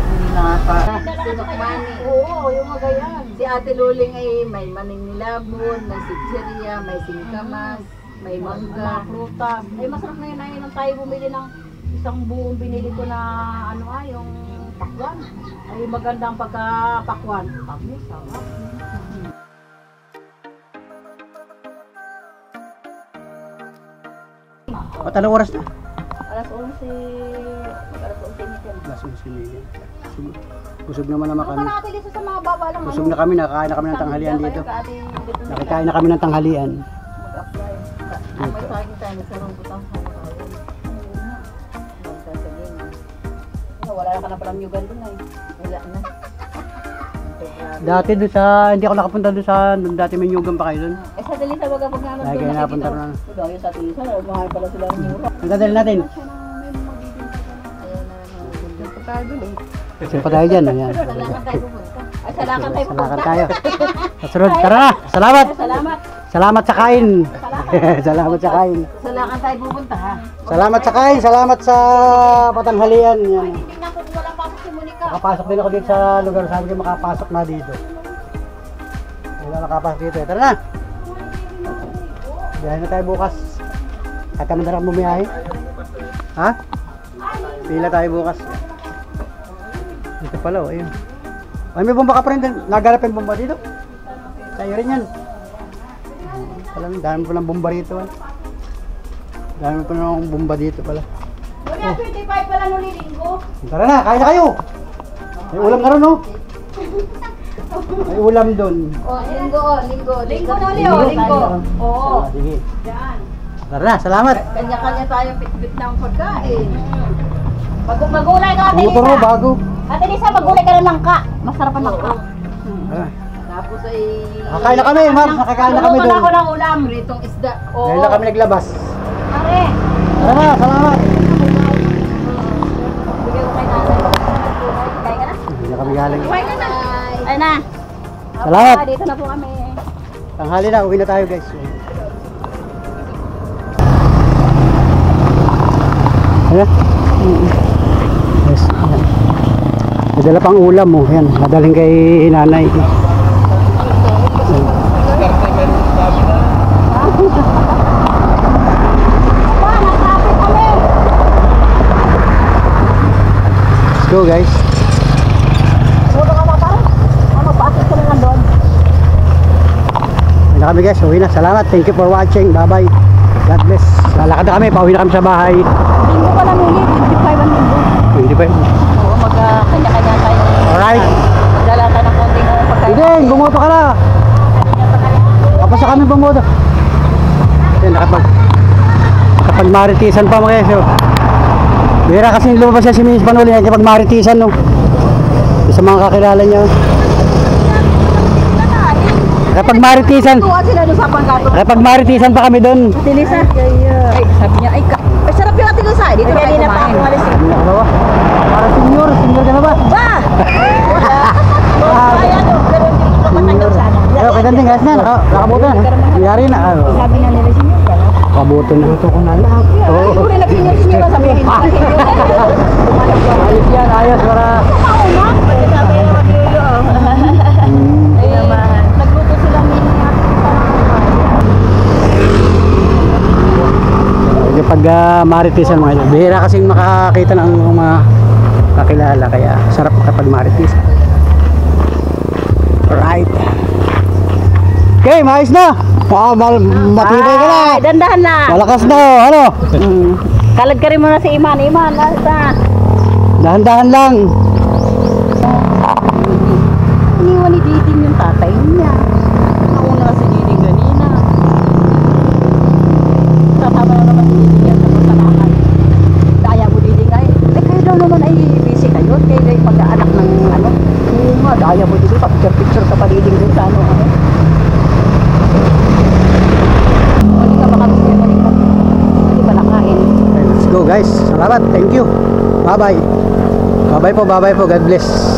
[SPEAKER 2] Si Mani. Oo, yung mga yan. Si Ate Luling ay may maning nilabon, may sitseria, may singkamas, may mangga, prutas. Ay masarap na yun. Ay nang tayo bumili ng isang buong binili ko na yung pakwan. Ay magandang pagkapakwan. Kami, sarap.
[SPEAKER 1] At anong oras na?
[SPEAKER 2] Alas 11. Alas 11.
[SPEAKER 1] Alas 11. Busog naman naman kami.
[SPEAKER 2] Natin dito sa mga baba lang.
[SPEAKER 1] Busog na kami. Nakakain na kami ng tanghalian dito. Nakikain na kami ng tanghalian.
[SPEAKER 2] Mag-apply. Ang may saging tayo sa rumputang sa wala na ka na palang yugan dun ay. Wala na.
[SPEAKER 1] Dati doon sa, hindi ako nakapunta doon sa, dati may nyugan pa kayo doon.
[SPEAKER 2] Eh sa Dalisa baga pag naman
[SPEAKER 1] Lagi
[SPEAKER 2] doon
[SPEAKER 1] na napunta na.
[SPEAKER 2] Yung sa Dalisa, mahal pala sila ng mura.
[SPEAKER 1] Ang dadali natin.
[SPEAKER 2] Ayun na.
[SPEAKER 1] Kasi pa tayo dyan. Ayan.
[SPEAKER 2] Salamat tayo pupunta. Ay salamat tayo
[SPEAKER 1] Salamat
[SPEAKER 2] pupunta.
[SPEAKER 1] tayo. Kasunod, tara na. Salamat.
[SPEAKER 2] Salamat.
[SPEAKER 1] Salamat sa kain. Salamat sa kain.
[SPEAKER 2] Salamat tayo pupunta ha.
[SPEAKER 1] Salamat sa kain. Salamat sa patanghalian. Yan.
[SPEAKER 2] Hindi na po walang pasok si Monica.
[SPEAKER 1] Makapasok din ako dito sa lugar. Sabi ko makapasok na dito. Wala nakapasok dito. Tara na. Biyahe na tayo bukas. At kami na rin bumiyahe. Ha? Pila tayo bukas. Dito pala oh. Ayun. Ay may bomba ka pa rin. Naganap yung bomba dito. Sa'yo rin yan. Pala, dami pa lang bomba rito. Dami pa lang bomba dito pala.
[SPEAKER 2] Wala 25 pala nung linggo.
[SPEAKER 1] Tara na, kain na kayo. May ulam na rin, no? May ulam doon.
[SPEAKER 2] Oh, linggo. Linggo na ulit
[SPEAKER 1] Linggo?
[SPEAKER 2] linggo. Oo.
[SPEAKER 1] Sige.
[SPEAKER 2] Yan.
[SPEAKER 1] Tara na, salamat.
[SPEAKER 2] Kanya-kanya tayo pitbit ng pagkain. Magulay ka, Ate
[SPEAKER 1] Motor mo,
[SPEAKER 2] Lisa.
[SPEAKER 1] bago.
[SPEAKER 2] Ate Lisa, magulay ka ng langka. Masarap ang langka.
[SPEAKER 1] Ah,
[SPEAKER 2] Tapos ay...
[SPEAKER 1] Nakakain na kami, Ma'am. Nakakain na kami
[SPEAKER 2] Tulutan
[SPEAKER 1] doon.
[SPEAKER 2] ako ng ulam, ritong isda. Oo.
[SPEAKER 1] Ngayon na kami naglabas.
[SPEAKER 2] Pare.
[SPEAKER 1] Tara na, salamat.
[SPEAKER 2] Bigay ko kay nanay. Kain ka na?
[SPEAKER 1] Hindi na kami galing.
[SPEAKER 2] Kain ka na. Ay na.
[SPEAKER 1] Salamat.
[SPEAKER 2] Dito na po kami.
[SPEAKER 1] Tanghali na, uwi na tayo guys. Ayan. Yes. Ayan. May dala pang ulam mo. Yan, madaling kay nanay. Let's go guys.
[SPEAKER 2] Huwag ka mapara. Magpaasok ka lang doon.
[SPEAKER 1] Uwi na kami guys, uwi na. Salamat, thank you for watching. Bye bye. God bless. Lalakad na kami, pauwi na kami sa bahay.
[SPEAKER 2] Linggo pa lang ulit. 25 ang linggo.
[SPEAKER 1] Hindi pa yun.
[SPEAKER 5] Oo, magkanya-kanya tayo.
[SPEAKER 1] Alright.
[SPEAKER 5] Magdala ka ng konting pagkain.
[SPEAKER 1] Ideng, bumoto ka na. Tapos sa kami bumoto. Yan, nakapag-maritisan pa mga guys. Bira kasi lumabas siya si Miss Panuli, nakapag-maritisan no. Sa mga kakilala niya. Nakapag-maritisan.
[SPEAKER 2] Tuwa sila doon sa panggato.
[SPEAKER 1] Nakapag-maritisan pa kami doon.
[SPEAKER 2] Tilisa. Ay, sabi niya, ay, sarap yung atilisa. Dito na kayo kumain.
[SPEAKER 1] Hindi na ka ba? Para senior ka na ba?
[SPEAKER 2] Ba! Kaya no, pero hindi ko matagal sana.
[SPEAKER 1] Pero kaya din guys na, nakabuto na. Nangyari na.
[SPEAKER 2] Sabi na nila senior ka, no?
[SPEAKER 1] Nakabuto na. Ito ko na lang.
[SPEAKER 2] Ay, kung rin nag-senior ang sabihin mo.
[SPEAKER 1] Ayos yan, ayos. Para...
[SPEAKER 2] Mauna? Sabi na maglulo. Ay naman. Nagluto sila
[SPEAKER 1] Pag maritisan mga ito, bihira kasing makakita ng mga kakilala, kaya sarap kapag maritisan. Alright. Okay, maayos na. Matibay ka na.
[SPEAKER 2] Ay, dandahan na.
[SPEAKER 1] Malakas na, oh. Ano?
[SPEAKER 2] Kalad ka rin muna si Iman. Iman, nasa.
[SPEAKER 1] Dahan-dahan lang.
[SPEAKER 2] Iniwan ni Diding yung tatay niya.
[SPEAKER 5] Nauna si Diding ganina. Kasama na naman si Diding yan sa pagkakakan. Daya mo Diding ay, kayo daw naman ay busy kayo. Kayo ay pag-aanak ng ano. Oo nga, daya mo Diding. Pa-picture ka pa Diding dun sa ano. Hindi ka makatuloy, hindi ba nakain?
[SPEAKER 1] Let's go guys. Salamat. Thank you. Bye-bye. Bye-bye po. God bless.